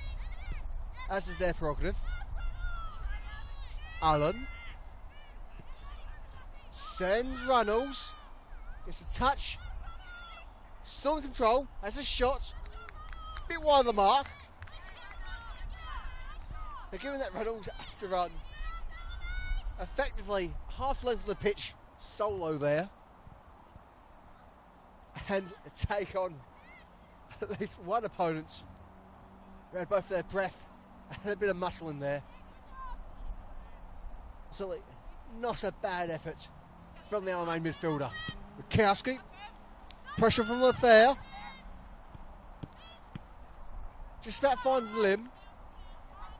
as is their prerogative. Allen sends Reynolds, gets a touch, still in control, has a shot, bit wide of the mark. They're giving that Reynolds to run effectively half length of the pitch, solo there. And take on at least one opponent who had both their breath and a bit of muscle in there. So not a bad effort from the Alamein midfielder. Rakowski, pressure from Lethea. Just about finds the limb.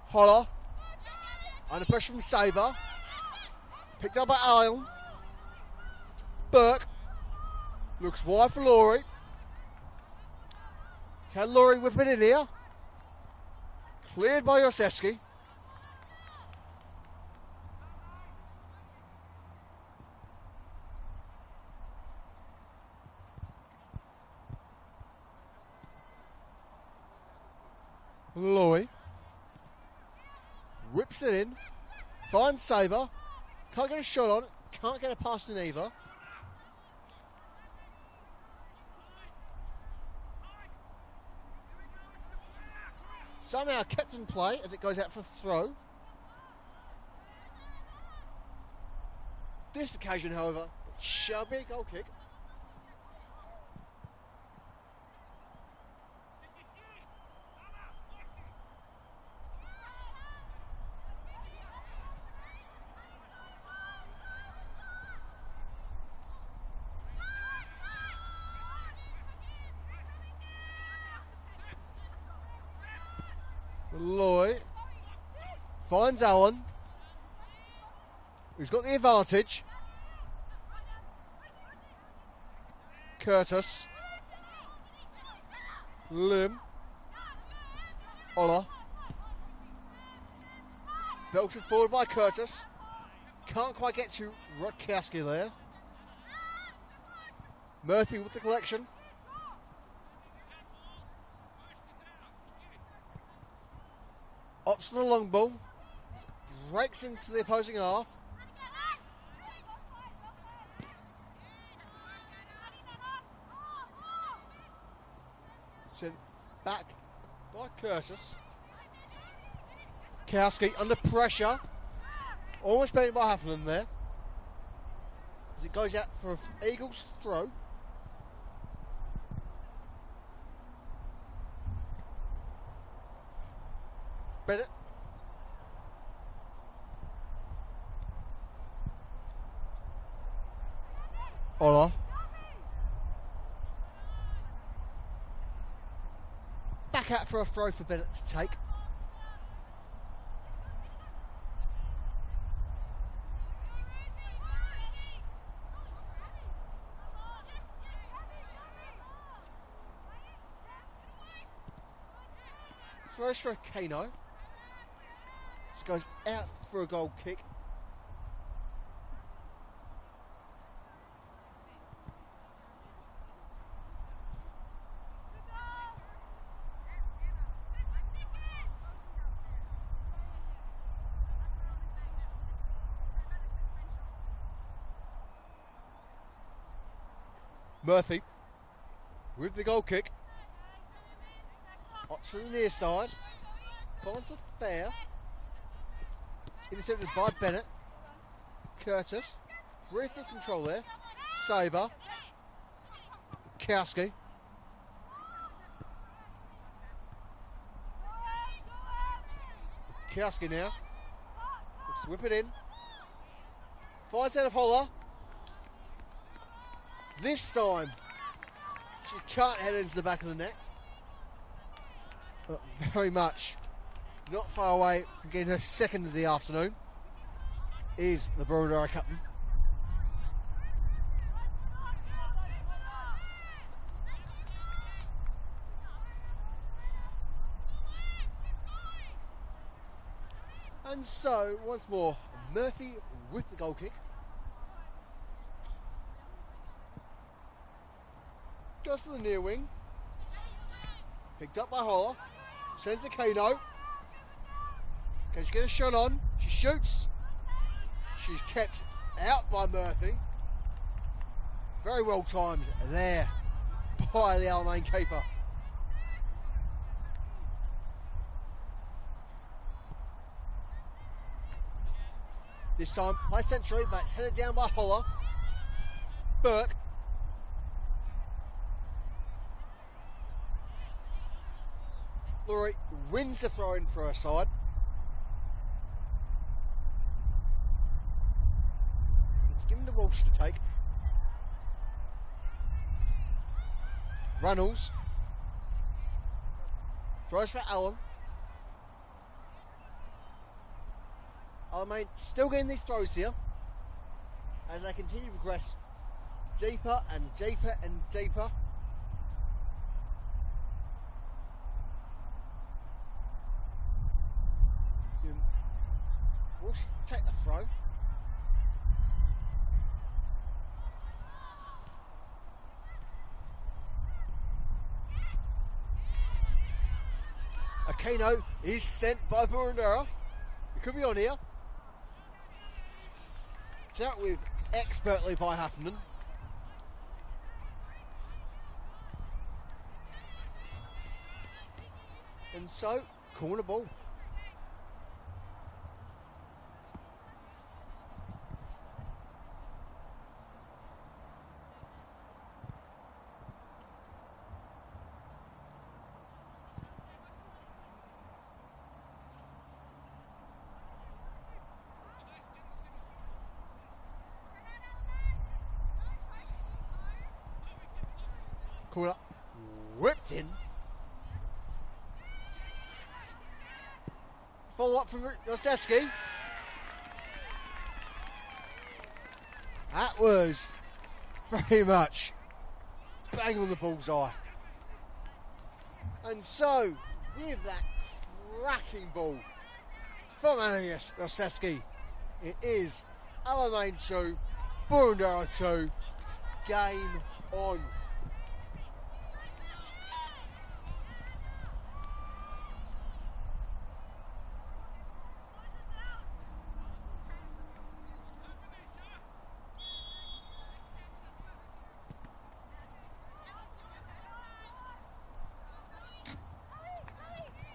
Holler. Under pressure from Sabre. Picked up by Alamein. Burke. Looks wide for Laurie. Can Laurie whip it in here? Cleared by Yosefsky. Laurie whips it in, finds Sabre, can't get a shot on, can't get a pass in either. Somehow kept in play as it goes out for throw. This occasion, however, shall be a goal kick. Lloyd finds Allen, who's got the advantage. Curtis, Lim, Ola, belted forward by Curtis. Can't quite get to Rutkowski there. Murphy with the collection. Opts to the long ball. Breaks into the opposing half. Sent back by Curtis. Kowski under pressure. Almost beaten by Heffernan there. As it goes out for an Eagles throw. Bennett. Ola. Back out for a throw for Bennett to take. Throws for a Kano. So goes out for a goal kick. Murphy with the goal kick. Up to the near side. Finds the fair. Intercepted by Bennett. Curtis. Brief of control there. Sabre. Kowski. Kowski now. Looks to whip it in. Finds out of Holler. This time, she can't head into the back of the net. But very much not far away from getting her second of the afternoon is the Boroondara captain. And so, once more, Murphy with the goal kick. Goes for the near wing. Picked up by Holler. Sends a Kano. Can she get a shot on? She shoots. She's kept out by Murphy. Very well timed there by the Alamein keeper. This time, play centrally, but it's headed down by Holler. Burke. Laurie wins the throw in for her side. It's given to Walsh to take. Runnels Throws for Allen. Alamein still getting these throws here as they continue to progress deeper and deeper and deeper. We'll take the throw. Aquino is sent by Boroondara. He could be on here. Dealt with expertly by Huffman. And so, corner ball. Corner whipped in. Follow up from Rosevsky. That was very much bang on the bullseye. And so, with that cracking ball from Anius Rosevsky, it is Alamein 2, Boroondara 2, game on.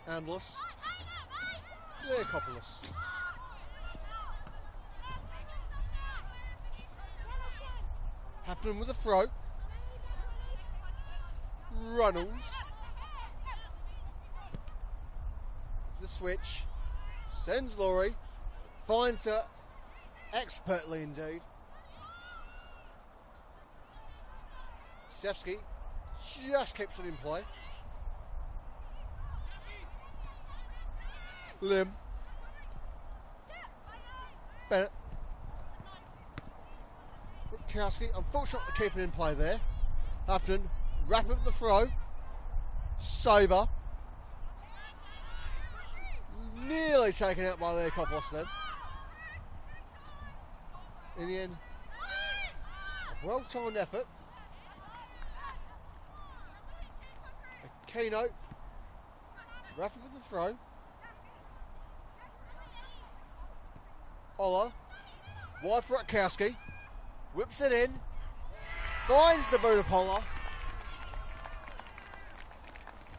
Ambless, Leocopolis. Happening with a throw. Runnels. The switch. Sends Laurie. Finds her expertly indeed. Shevsky just keeps it in play. Lim. Bennett. Rukowski, unfortunately keeping in play there. Houghton, wrap up the throw. Saber. Nearly taken out by Leocopolis then. In the end, a well-timed effort. Aquino, wrap up the throw. Ola, wide for Rukowski, whips it in, finds the boot of Pola,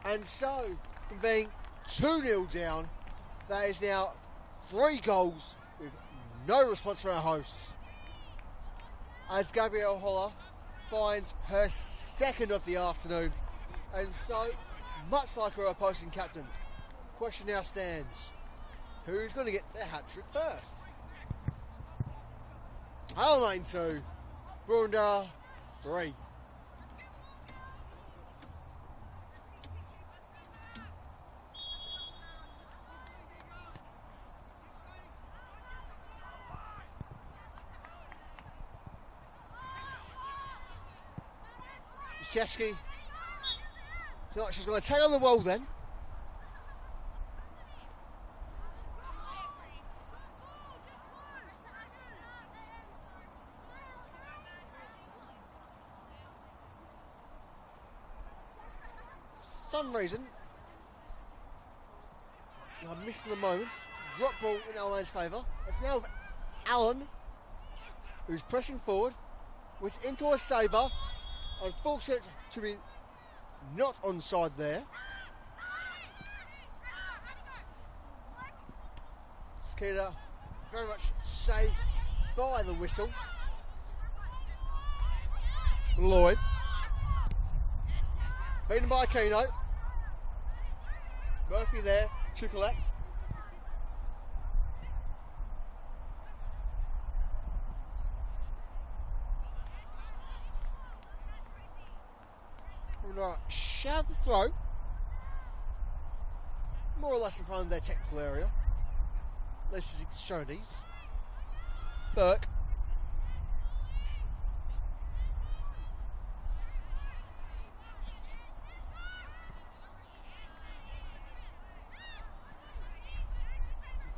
and so from being 2-0 down, that is now 3 goals with no response from our hosts. As Gabrielle Holler finds her second of the afternoon, and so much like her opposing captain, question now stands: who's going to get their hat-trick first? Alamein 2, Boroondara 3. Shevsky, so like she's going to take on the wall then. For some reason, I'm missing the moment. Drop ball in Alan's favour. It's now Allen, who's pressing forward, with into a Sabre. Unfortunate to be not onside there. Skeeter very much saved by the whistle. Lloyd. Beaten by Aquino. Murphy there to collect. Right, shove the throw. more or less in front of their technical area. This is Shoney's. Burke.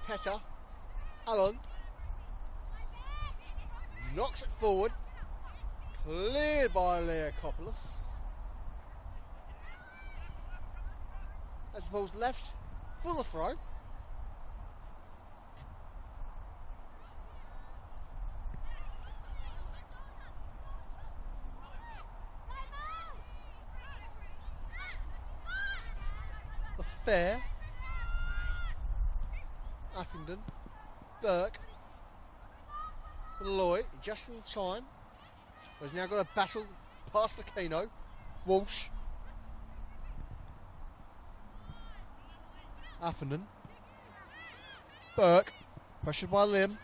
Petter. Allen. Knocks it forward. Cleared by Leakopoulos. As opposed left for the throw. The fair. Affington. Burke. Lloyd, just in time. Has now got a battle past the Kano. Walsh. Affington. Burke. Pressured by Lim.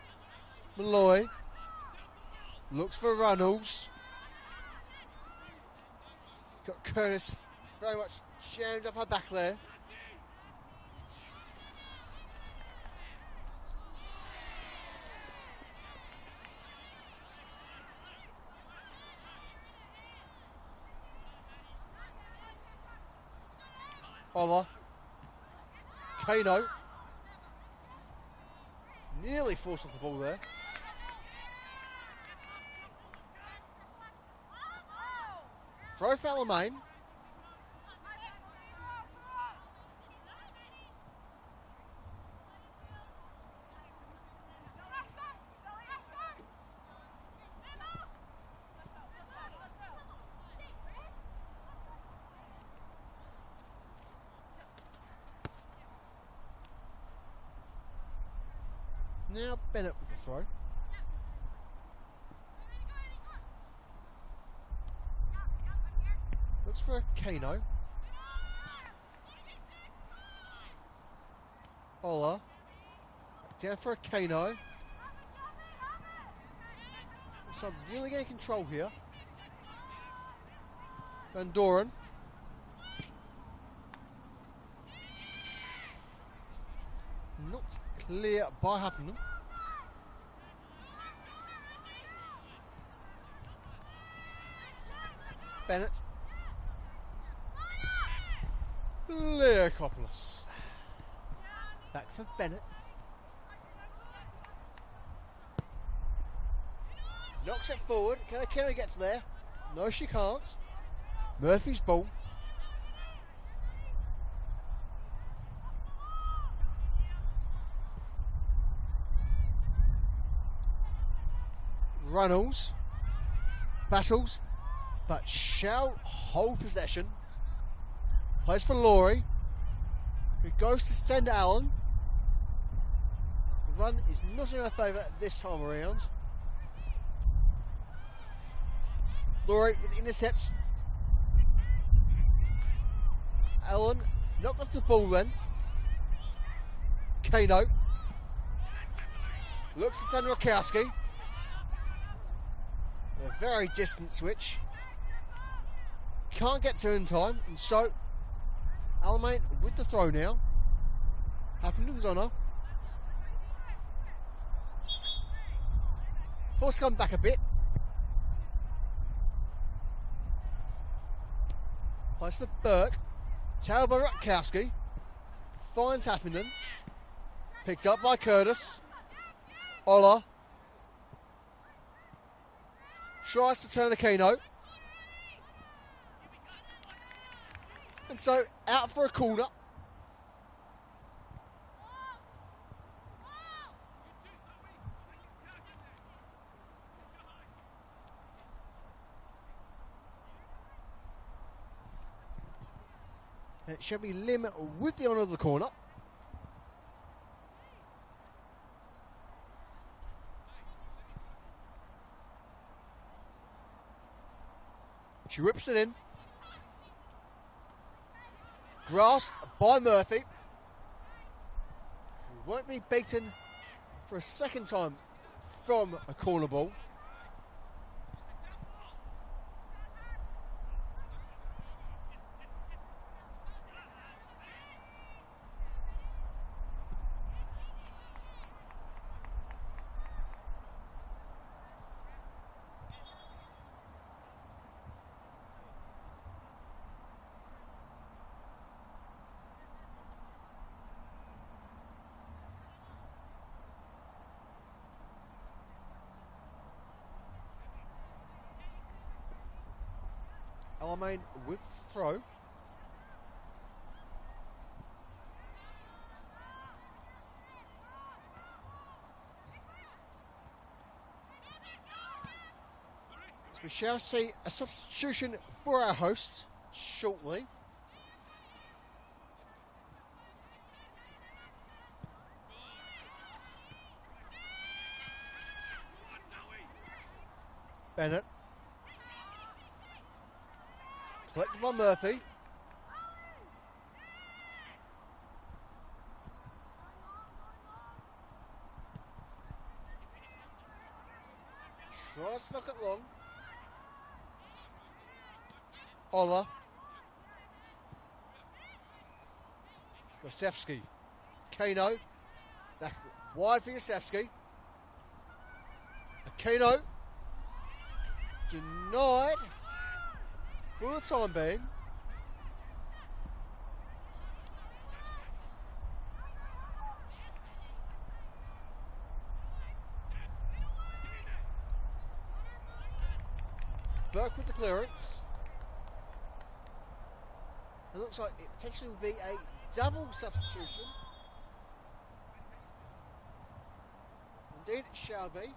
Malloy. Looks for Runnels. Got Curtis very much jammed up her back there. Ola. Kano. Nearly forced off the ball there. Throw for Alamein. Now Bennett with the throw. Looks for a Kano. Ola. Down for a Kano. So I'm really getting control here. Van Doren. Not clear by Huffington. Bennett. Leakopoulos. Back for Bennett. Knocks it forward. Can Kerry gets there? No, she can't. Murphy's ball. Runnels. Battles. But shall hold possession. Plays for Laurie. Who goes to send Allen. The run is not in her favour this time around. Laurie with the intercept. Allen knocked off the ball then. Kano. Looks to send Rakowski. A very distant switch. Can't get to in time, and so Alamein with the throw now. Huffington's on her. Forced to come back a bit. Plays for Burke. Tailed by Rutkowski. Finds Huffington. Picked up by Curtis. Ola. Tries to turn a Kano. And so, out for a corner. It shall be Lim with the honour of the corner. She whips it in. Grasped by Murphy. Who won't be beaten for a second time from a corner ball. Alamein with throw. So we shall see a substitution for our hosts shortly. Bennett. Collected by Murphy. Tries to knock it long. Ola. Yosefsky. Kano. Back wide for Yosefsky. Kano. Denied for the time being. Burke with the clearance. It looks like it potentially will be a double substitution. Indeed, it shall be.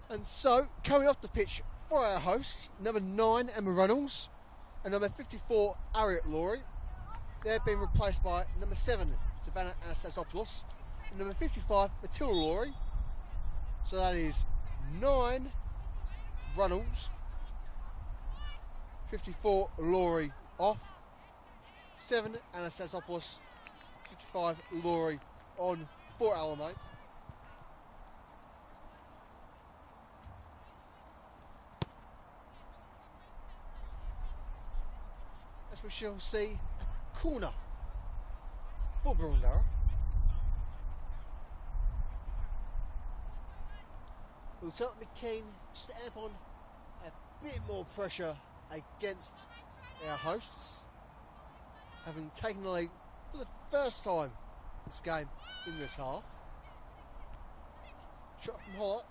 And so, coming off the pitch for our hosts, number 9, Emma Reynolds, and number 54, Harriet Laurie. They've been replaced by number 7, Savannah Anastasopoulos, and number 55, Matilda Laurie. So that is 9, Reynolds, 54, Laurie off, 7, Anastasopoulos, 55, Laurie on for Alamein. As we shall see a corner for Boroondara. We'll certainly be keen to amp on a bit more pressure against our hosts, having taken the lead for the first time this game in this half. Shot from Holler,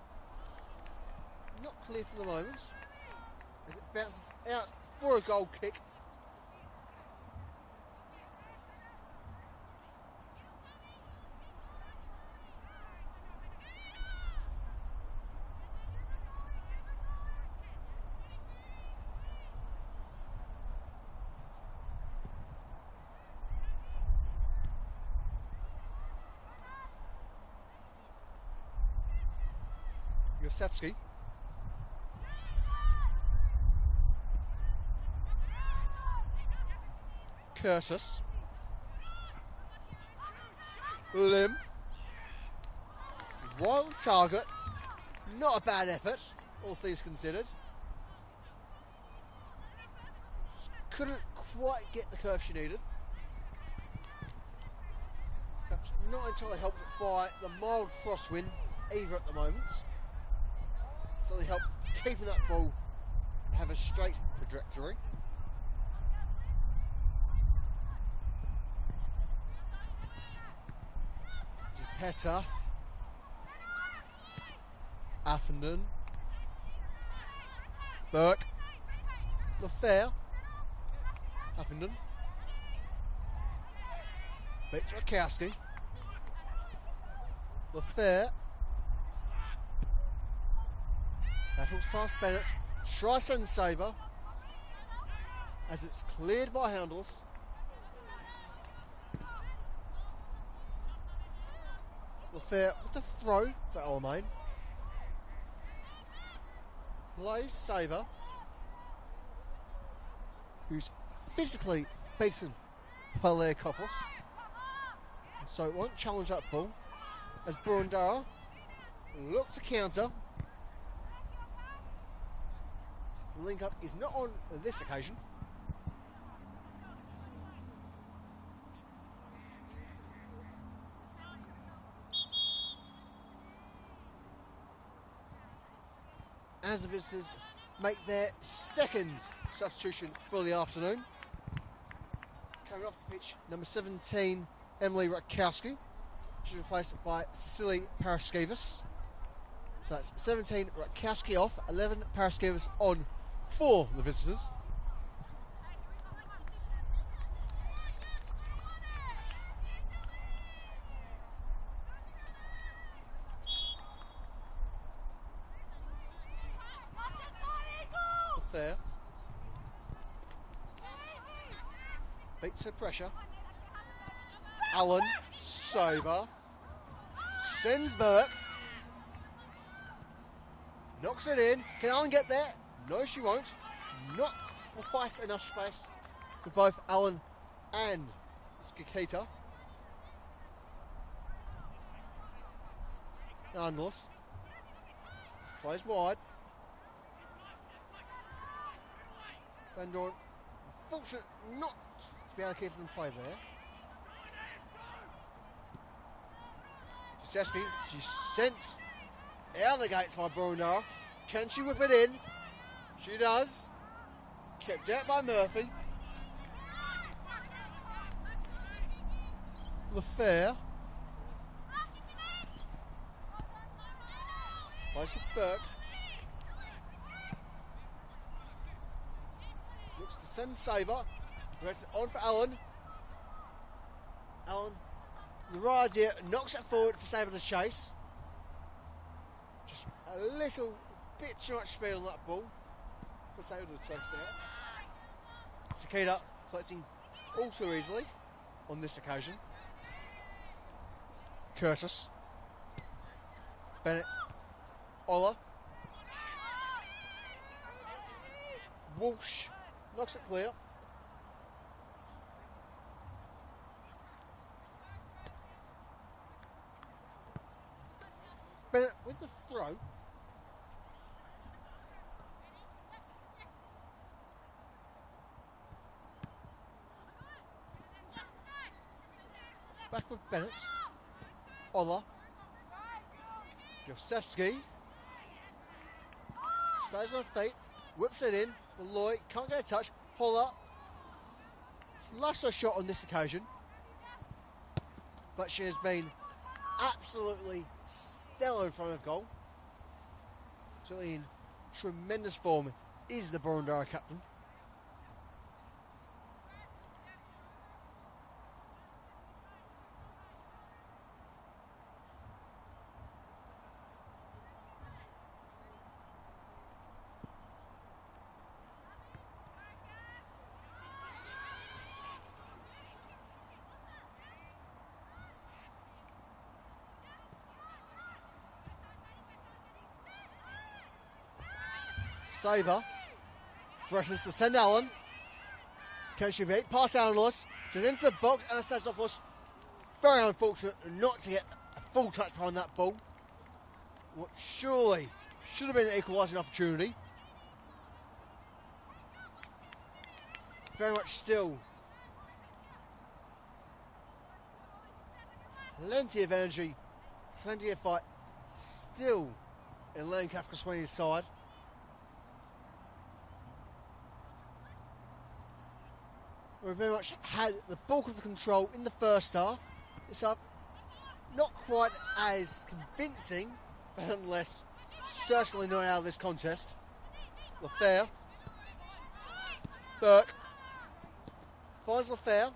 not clear for the moment, as it bounces out for a goal kick. Yosefsky. Curtis. Lim. Wild target. Not a bad effort, all things considered. Couldn't quite get the curve she needed. Perhaps not entirely helped by the mild crosswind either at the moment. Certainly helped keeping that ball have a straight trajectory. Petta, Affenden, Burke, LaFair, Affenden, Victor Akowski, LaFair, battles past Bennett, tries to Saber as it's cleared by Handels. LaFair with the throw for Alamein. Plays Saber, who's physically beaten by Lea Kopos, so it won't challenge that ball as Boroondara look to counter. The link up is not on this occasion. As the visitors make their second substitution for the afternoon. Coming off the pitch, number 17, Emily Rutkowski. She's replaced by Cecilia Paraskevas. So that's 17 Rutkowski off, 11 Paraskevas on for the visitors. There. Beats her pressure. Allen, sober. Sends Burke. Knocks it in. Can Allen get there? No, she won't. Not quite enough space for both Allen and Skikita. Nonetheless, plays wide. Van Doorn, fortunate not to be able to keep them in play there. Jaseski, she's sent out of the gates by Boroondara. Can she whip it in? She does. Kept out by Murphy. LaFair. Plays for Burke. Looks to send Sabre. Rest it on for Allen. Allen, the right idea, knocks it forward for Sabre to chase. Just a little bit too much speed on that ball for Sabre to chase there. Sakita collecting all too easily on this occasion. Curtis. Bennett. Ola. Walsh. Knocks it clear. Bennett with the throw. Back with Bennett. Ola. Josefsky. Stays on her feet. Whips it in. Malloy can't get a touch. Holler. Lost her shot on this occasion. But she has been absolutely stellar in front of goal. Certainly in tremendous form is the Boroondara captain. Sabre threatens to send Allen. Can she beat? Pass Analos. She's into the box. Anastasiopoulos, very unfortunate not to get a full touch behind that ball. What surely should have been an equalising opportunity. Very much still. Plenty of energy, plenty of fight still in Lane Kafka-Sweeney's side. We very much had the bulk of the control in the first half. This half, not quite as convincing, but nonetheless, certainly not out of this contest. LaFair. Burke. Finds LaFair.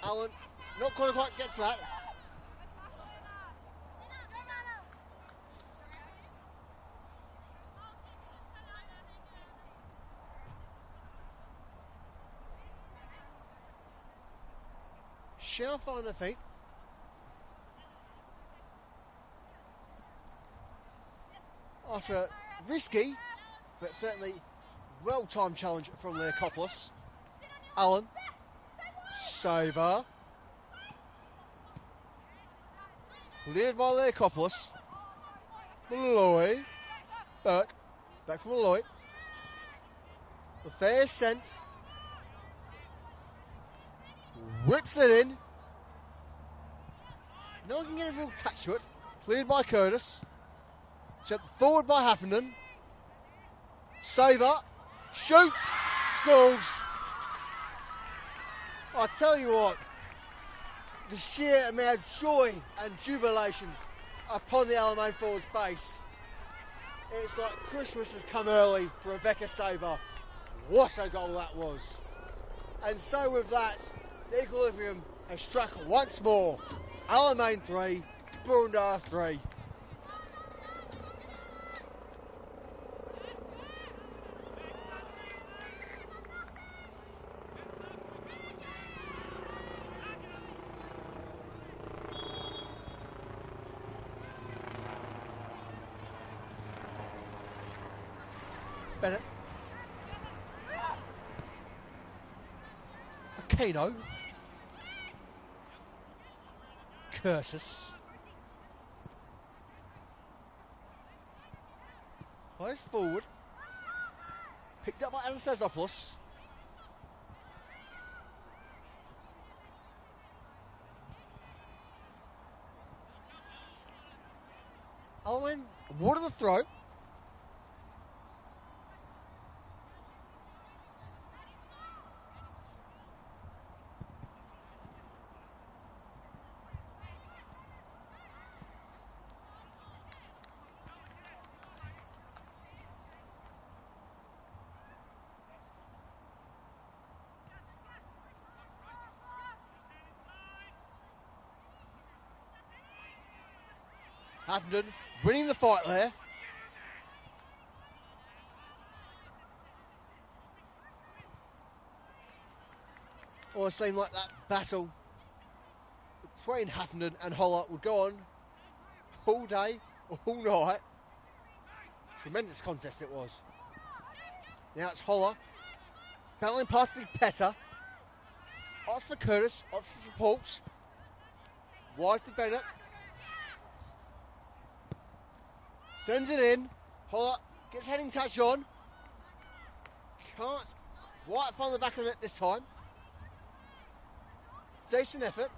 Allen, not going to quite get to that. Shall find her feet. After a risky, but certainly well-timed challenge from Leakopoulos. Allen. Sabre. Cleared by Leakopoulos. Malloy. Burke. Back from Malloy. The fair sent. Whips it in. No one can get a real touch to it. Cleared by Curtis. Sent forward by Haffenden. Sabre. Shoots, scores. I tell you what, the sheer amount of joy and jubilation upon the Alamein forward's face. It's like Christmas has come early for Rebecca Sabre. What a goal that was. And so with that, the equilibrium has struck once more. Alamein 3, Boroondara 3. Bennett. Aquino. Curtis. Plays forward. Picked up by Anastasopoulos. Alamein, water the throat. Hampton winning the fight there. Or it seemed like that battle between Hampton and Holler would go on all day, all night. Tremendous contest it was. Now it's Holler battling past the Petter. Opts for Curtis, opts for supports. Wide for Bennett. Sends it in. Holler gets heading touch on. Can't quite find the back of it this time. Decent effort.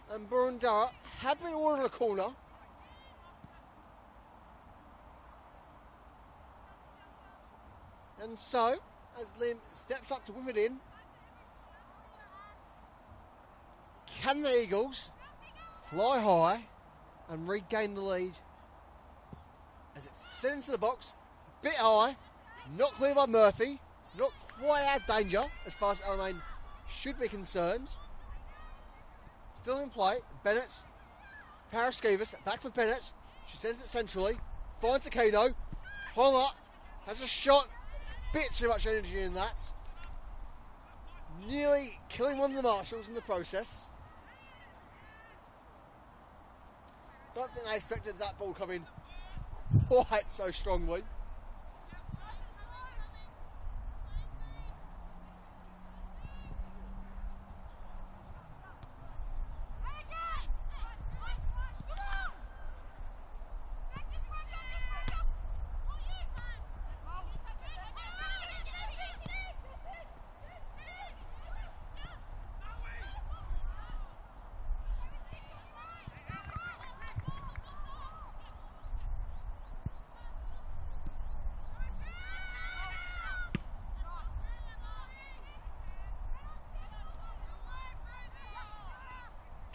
And Boroondara have been ordered a corner. And so, as Lim steps up to whip it in, can the Eagles fly high and regain the lead? As it's sent into the box, a bit high, not clear by Murphy, not quite out of danger as far as Alamein should be concerned. Still in play, Bennett, Paraskevas, back for Bennett, she sends it centrally, finds Aquino, Holler has a shot, bit too much energy in that, nearly killing one of the marshals in the process. Don't think they expected that ball coming quite so strongly.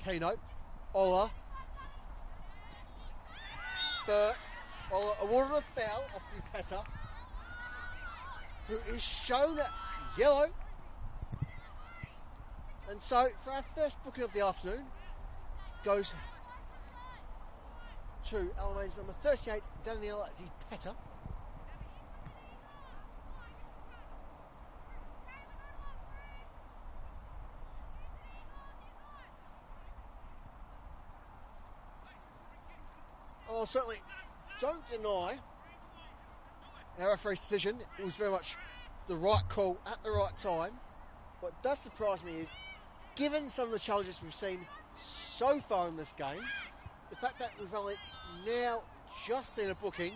Aquino, Ola, Burt, Ola awarded a foul off Dupetta, who is shown yellow. And so, for our first booking of the afternoon, goes to Alamein's number 38, Danielle Dupetta. I certainly don't deny our referee's decision. It was very much the right call at the right time. What does surprise me is, given some of the challenges we've seen so far in this game, the fact that we've only now just seen a booking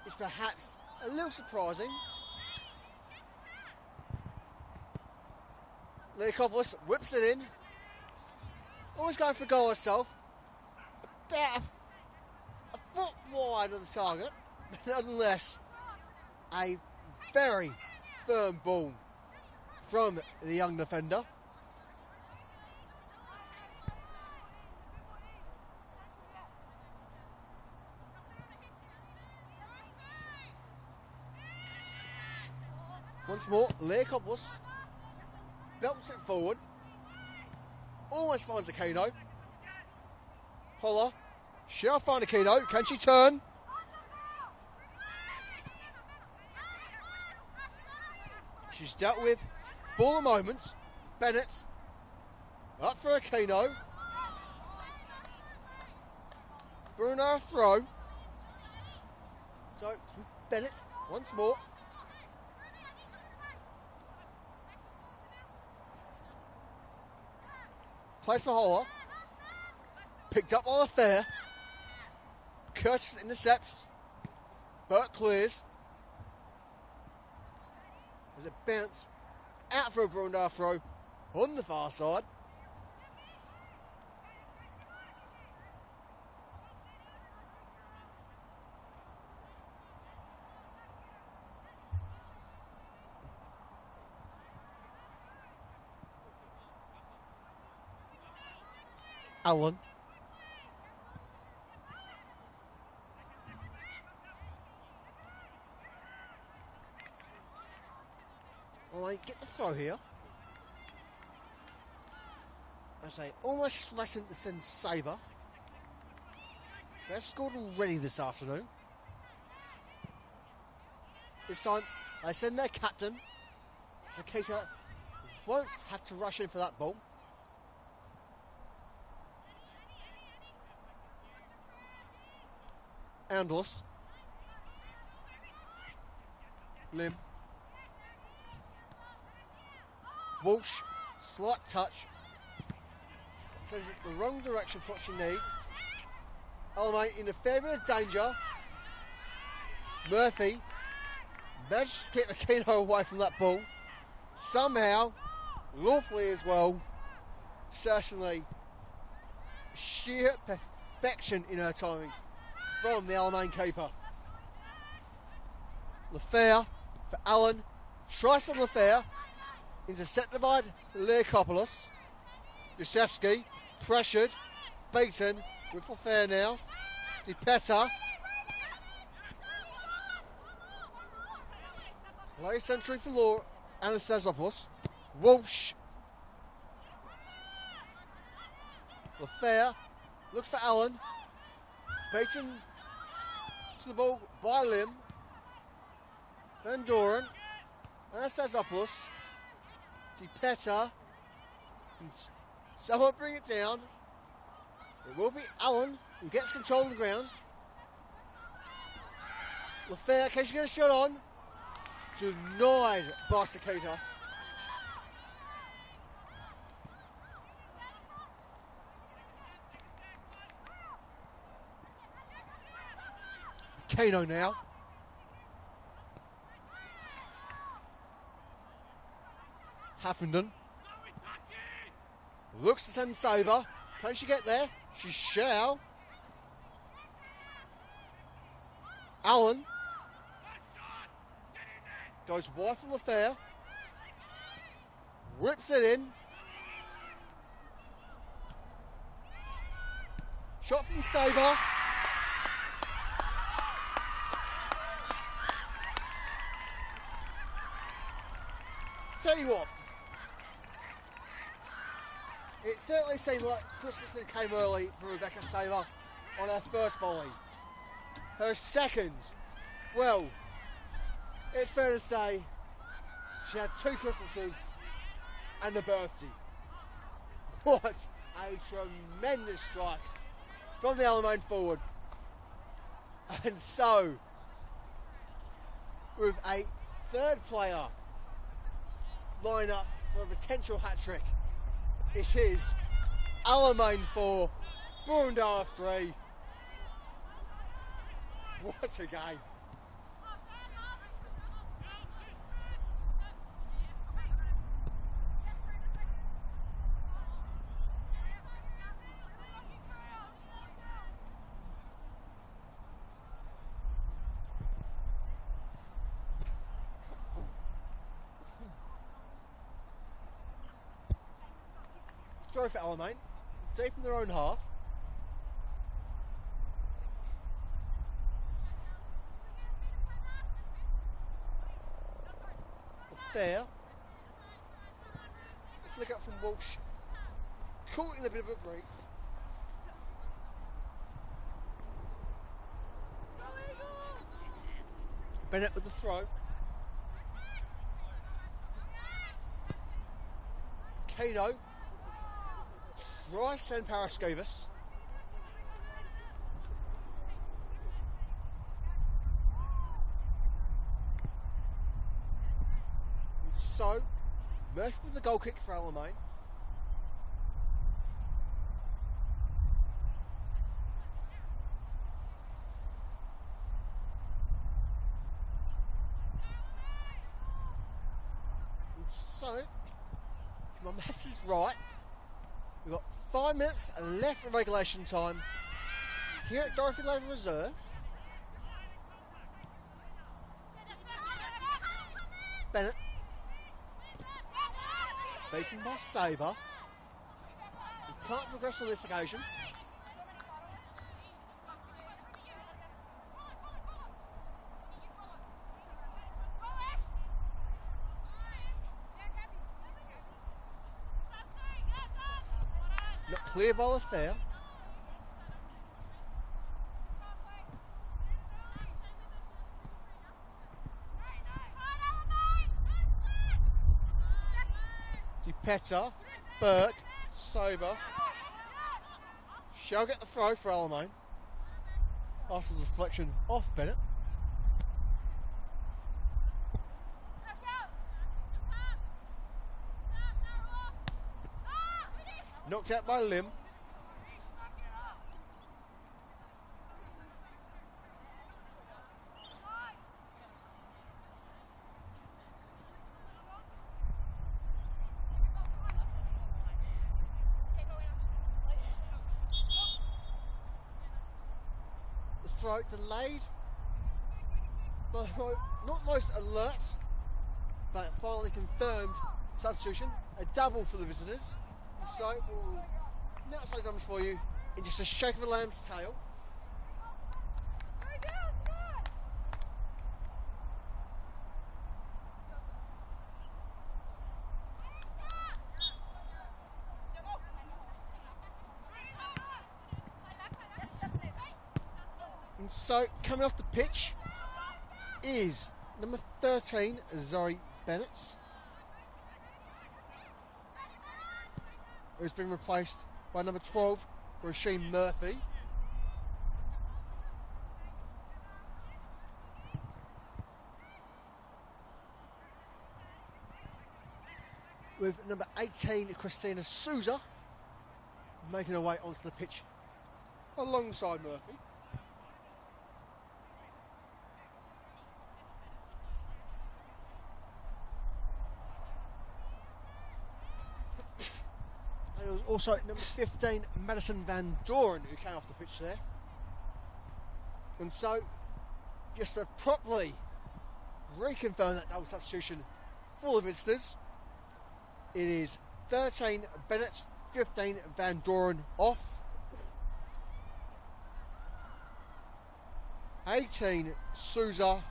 is perhaps a little surprising. Leakopoulos whips it in. Always going for goal herself. about a foot wide of the target, but nonetheless a very firm ball from the young defender. Once more, Leakopoulos belts it forward. Almost finds Aquino. Holler. She'll find Aquino. Can she turn? She's dealt with for the moment. Bennett. Up for Aquino. Bruno throw. So it's with Bennett once more. Place for Holler. Picked up on the fair. Curtis intercepts. Burt clears. As it bounce out for a Boroondara throw on the far side. Allen. Alright, get the throw here. I say, almost smashing to send Sabre. They've scored already this afternoon. This time, they send their captain. So Keita won't have to rush in for that ball. Andless. Lim. Walsh, slight touch. Sends it the wrong direction for what she needs. Alamein in a fair bit of danger. Murphy manages to keep Aquino away from that ball. Somehow, lawfully as well. Certainly, sheer perfection in her timing from the Alamein keeper. Lefebvre for Allen. Tries to Lefebvre. Intercepted by Leakopoulos. Yusevski pressured. Beaten with Lefebvre now. DiPetta. Late century for Anastasopoulos. Walsh. Lefebvre looks for Allen. Beaten to the ball by Lim. Van Doren. Anastasopoulos. DiPetta. Someone bring it down. It will be Allen who gets control of the ground. Lefebvre, can she get a shot on? Denied by Sakita. Kano now. Haffenden. Looks to send Sabre. Can she get there? She shall. Allen. Goes wide for Lefebvre. Whips it in. Shot from Sabre. Tell you what, it certainly seemed like Christmas came early for Rebecca Sabre on her first volley. Her second, well, it's fair to say she had 2 Christmases and a birthday. What a tremendous strike from the Alamein forward. And so, with a third player line up for a potential hat-trick, it is Alamein 4, Boroondara 3. What a game. throw for Alamein, deep in their own half. Fair. The flick up from Walsh. Caught in a bit of a breeze. Bennett with the throw. Cato. Rice and Paraskovas. And so, Murphy with the goal kick for Alamein. So, if my maths is right, we've got 5 minutes left for regulation time here at Dorothy Laver Reserve. Bennett. Beaten by Sabre. We can't progress on this occasion. Not clear by the fair. Dupetta, Burke, Sabre. Shall get the throw for Alamein. After the deflection off Bennett. Knocked out by Lim. The throw delayed. But not most alert, but finally confirmed substitution. A double for the visitors. So we'll announce those numbers for you in just a shake of a lamb's tail. And so coming off the pitch is number 13, Zoe Bennett, who's been replaced by number 12, Rasheen Murphy. With number 18, Christina Souza, making her way onto the pitch alongside Murphy. And it was also number 15, Madison Van Doren, who came off the pitch there. And so, just to properly reconfirm that double substitution for the visitors, it is 13 Bennett, 15 Van Doren off, 18 Souza,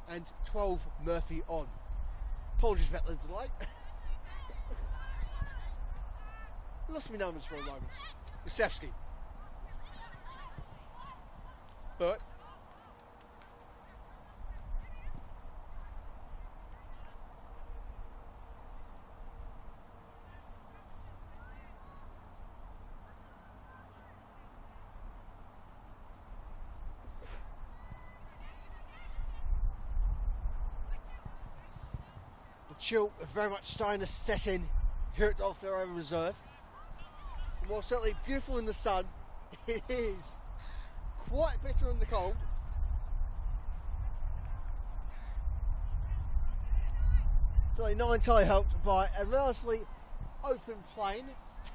and 12 Murphy on. Apologies about the delay. Lost me numbers for a moment. Yusevsky. Burke. The chill very much starting to set in here at Boroondara-Carey Reserve. And while certainly beautiful in the sun, it is quite bitter in the cold. Certainly not entirely helped by a relatively open plain,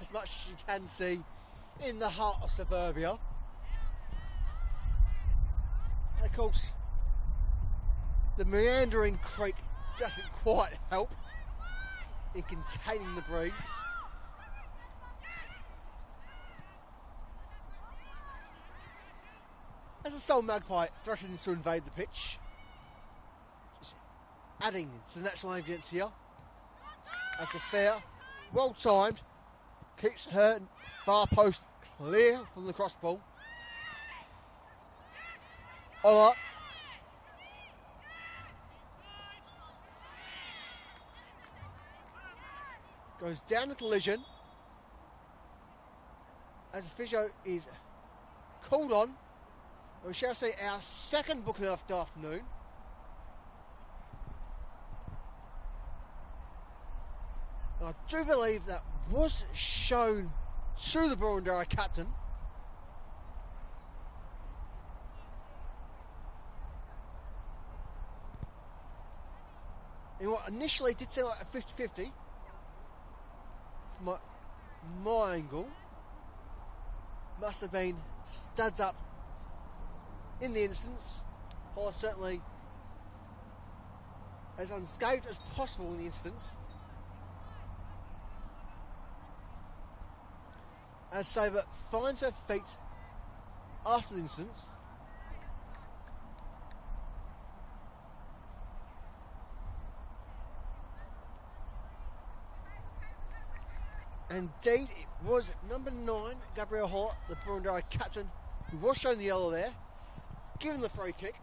as much as you can see in the heart of suburbia. And a Of course, the meandering creek doesn't quite help in containing the breeze. As the Soul Magpie threatens to invade the pitch, just adding to the natural ambience here. As the fair, well timed, keeps her far post clear from the cross ball. Ola goes down the collision as the physio is called on. We shall see our second booking of the afternoon. I do believe that was shown to the Boroondara captain. In what initially did seem like a 50-50 from my angle, must have been studs up in the instance, or certainly as unscathed as possible in the instance. As Sabre finds her feet after the instance. Indeed, it was number 9, Gabrielle Holler, the Boroondara captain, who was shown the yellow there, given the free kick.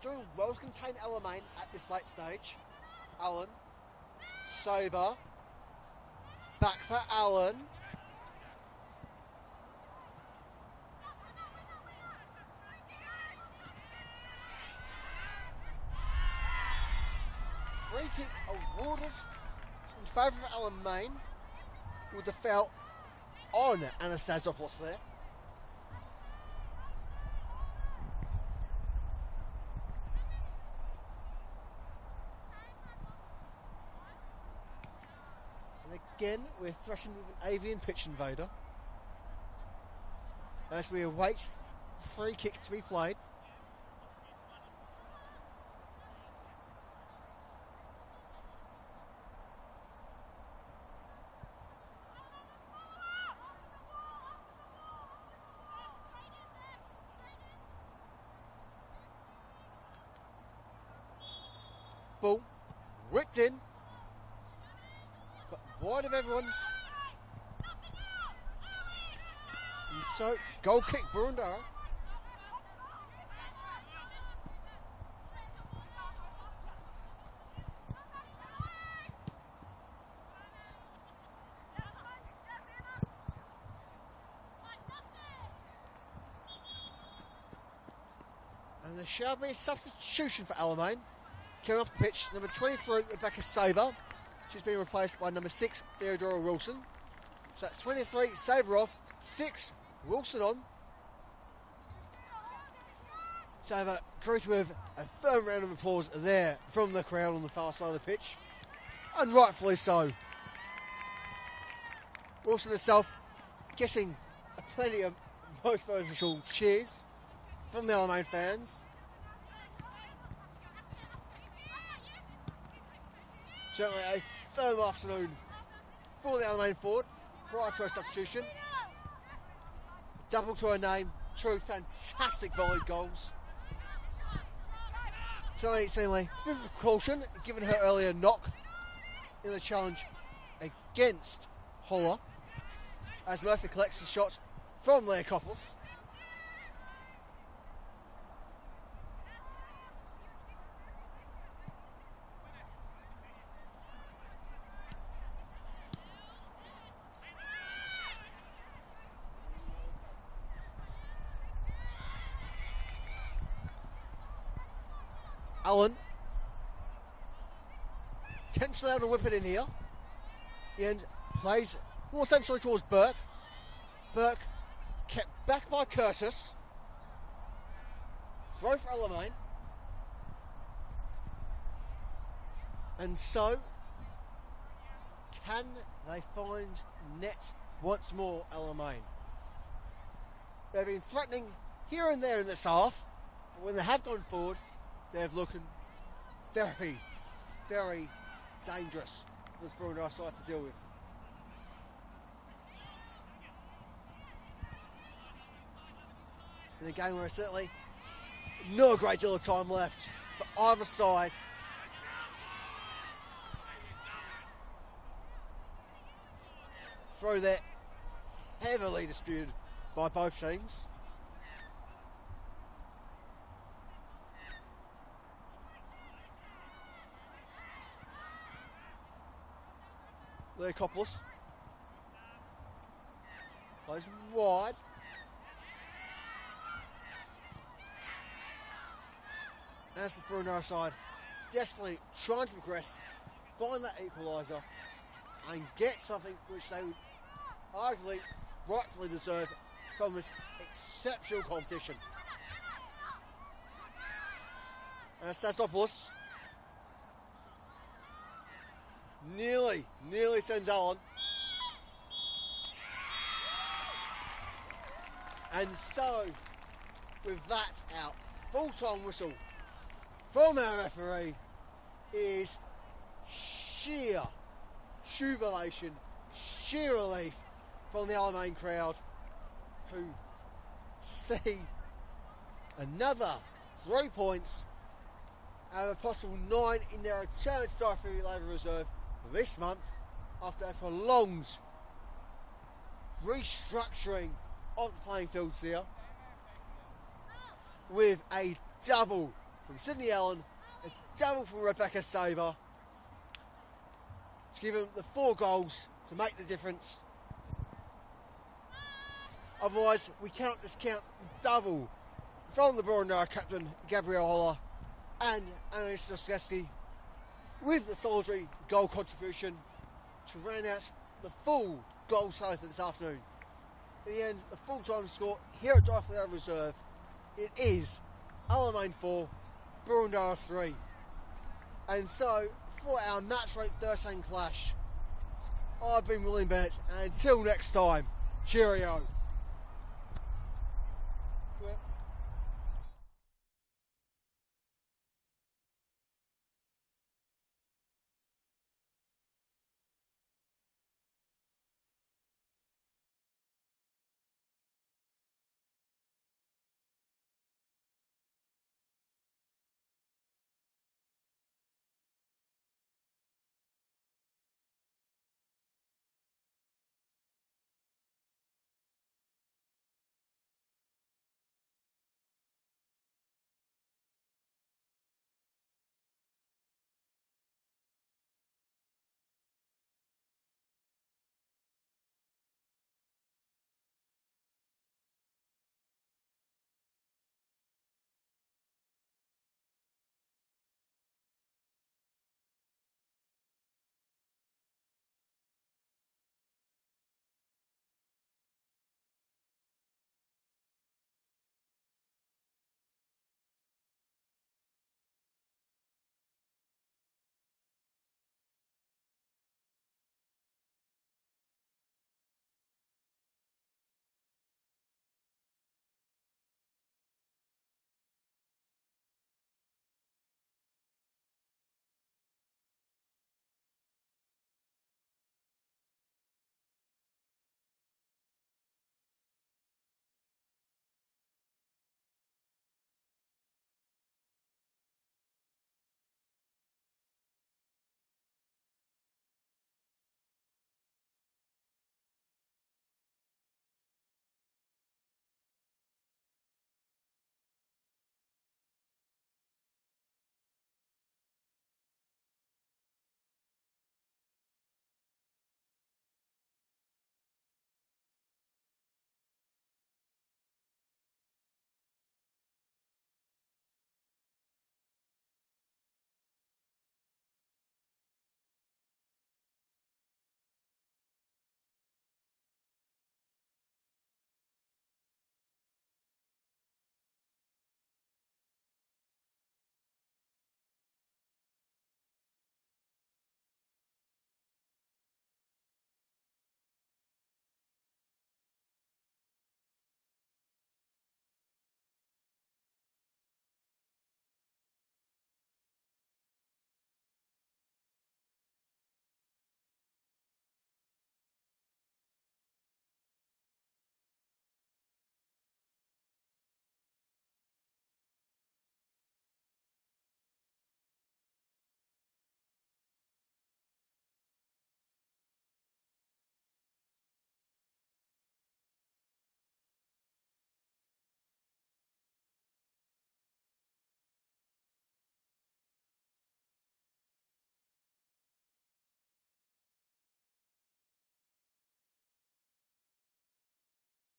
Doing well to contain Alamein at this late stage. Allen, Sabre, back for Allen. Free kick awarded in favour of Alamein with the foul on Anastasopoulos there. Again, we're threatened with an avian pitch invader as we await free kick to be played. Ball whipped in. Wide of everyone. And so, goal kick, Boroondara. And there shall be a substitution for Alamein. Coming off the pitch, number 23, Rebecca Sabre. She's been replaced by number 6, Theodora Wilson. So that's 23, Sabre off, 6, Wilson on. Sabre greeted with a firm round of applause there from the crowd on the far side of the pitch. And rightfully so. Wilson herself getting plenty of most beneficial cheers from the Alamein fans. Certainly a firm afternoon for the Alamein forward prior to her substitution. Double to her name, two fantastic volleyed goals. Certainly, seemingly a bit of caution given her earlier knock in the challenge against Holler as Murphy collects the shot from Leakopoulos. Allen. Potentially able to whip it in here. And plays more centrally towards Burke. Burke kept back by Curtis. Throw for Alamein. And so, can they find net once more, Alamein? They've been threatening here and there in this half, but when they have gone forward, they've looked very, very dangerous for this Boroondara side to deal with. In a game where certainly not a great deal of time left for either side. Throw there, heavily disputed by both teams. Leokopoulos plays wide. As this Boroondara side desperately trying to progress, find that equaliser and get something which they would arguably rightfully deserve from this exceptional competition. Sastopoulos nearly sends Allen. And so, with that out, full-time whistle from our referee is sheer jubilation, sheer relief from the Alamein crowd, who see another 3 points out of a possible 9 in their return to Dartford Labour Reserve this month after a prolonged restructuring of the playing fields here, with a double from Sydney Allen, a double from Rebecca Saber to give them the 4 goals to make the difference. Otherwise, we cannot discount the double from the Boroondara captain, Gabrielle Holler, and Annalise Noszewski, with the solitary goal contribution to round out the full goal tally for this afternoon. In the end, the full-time score here at Dartford Labour Reserve, it is Alamein 4, Boroondara 3. And so, for our match rate 13 clash, I've been William Bennett, and until next time, cheerio.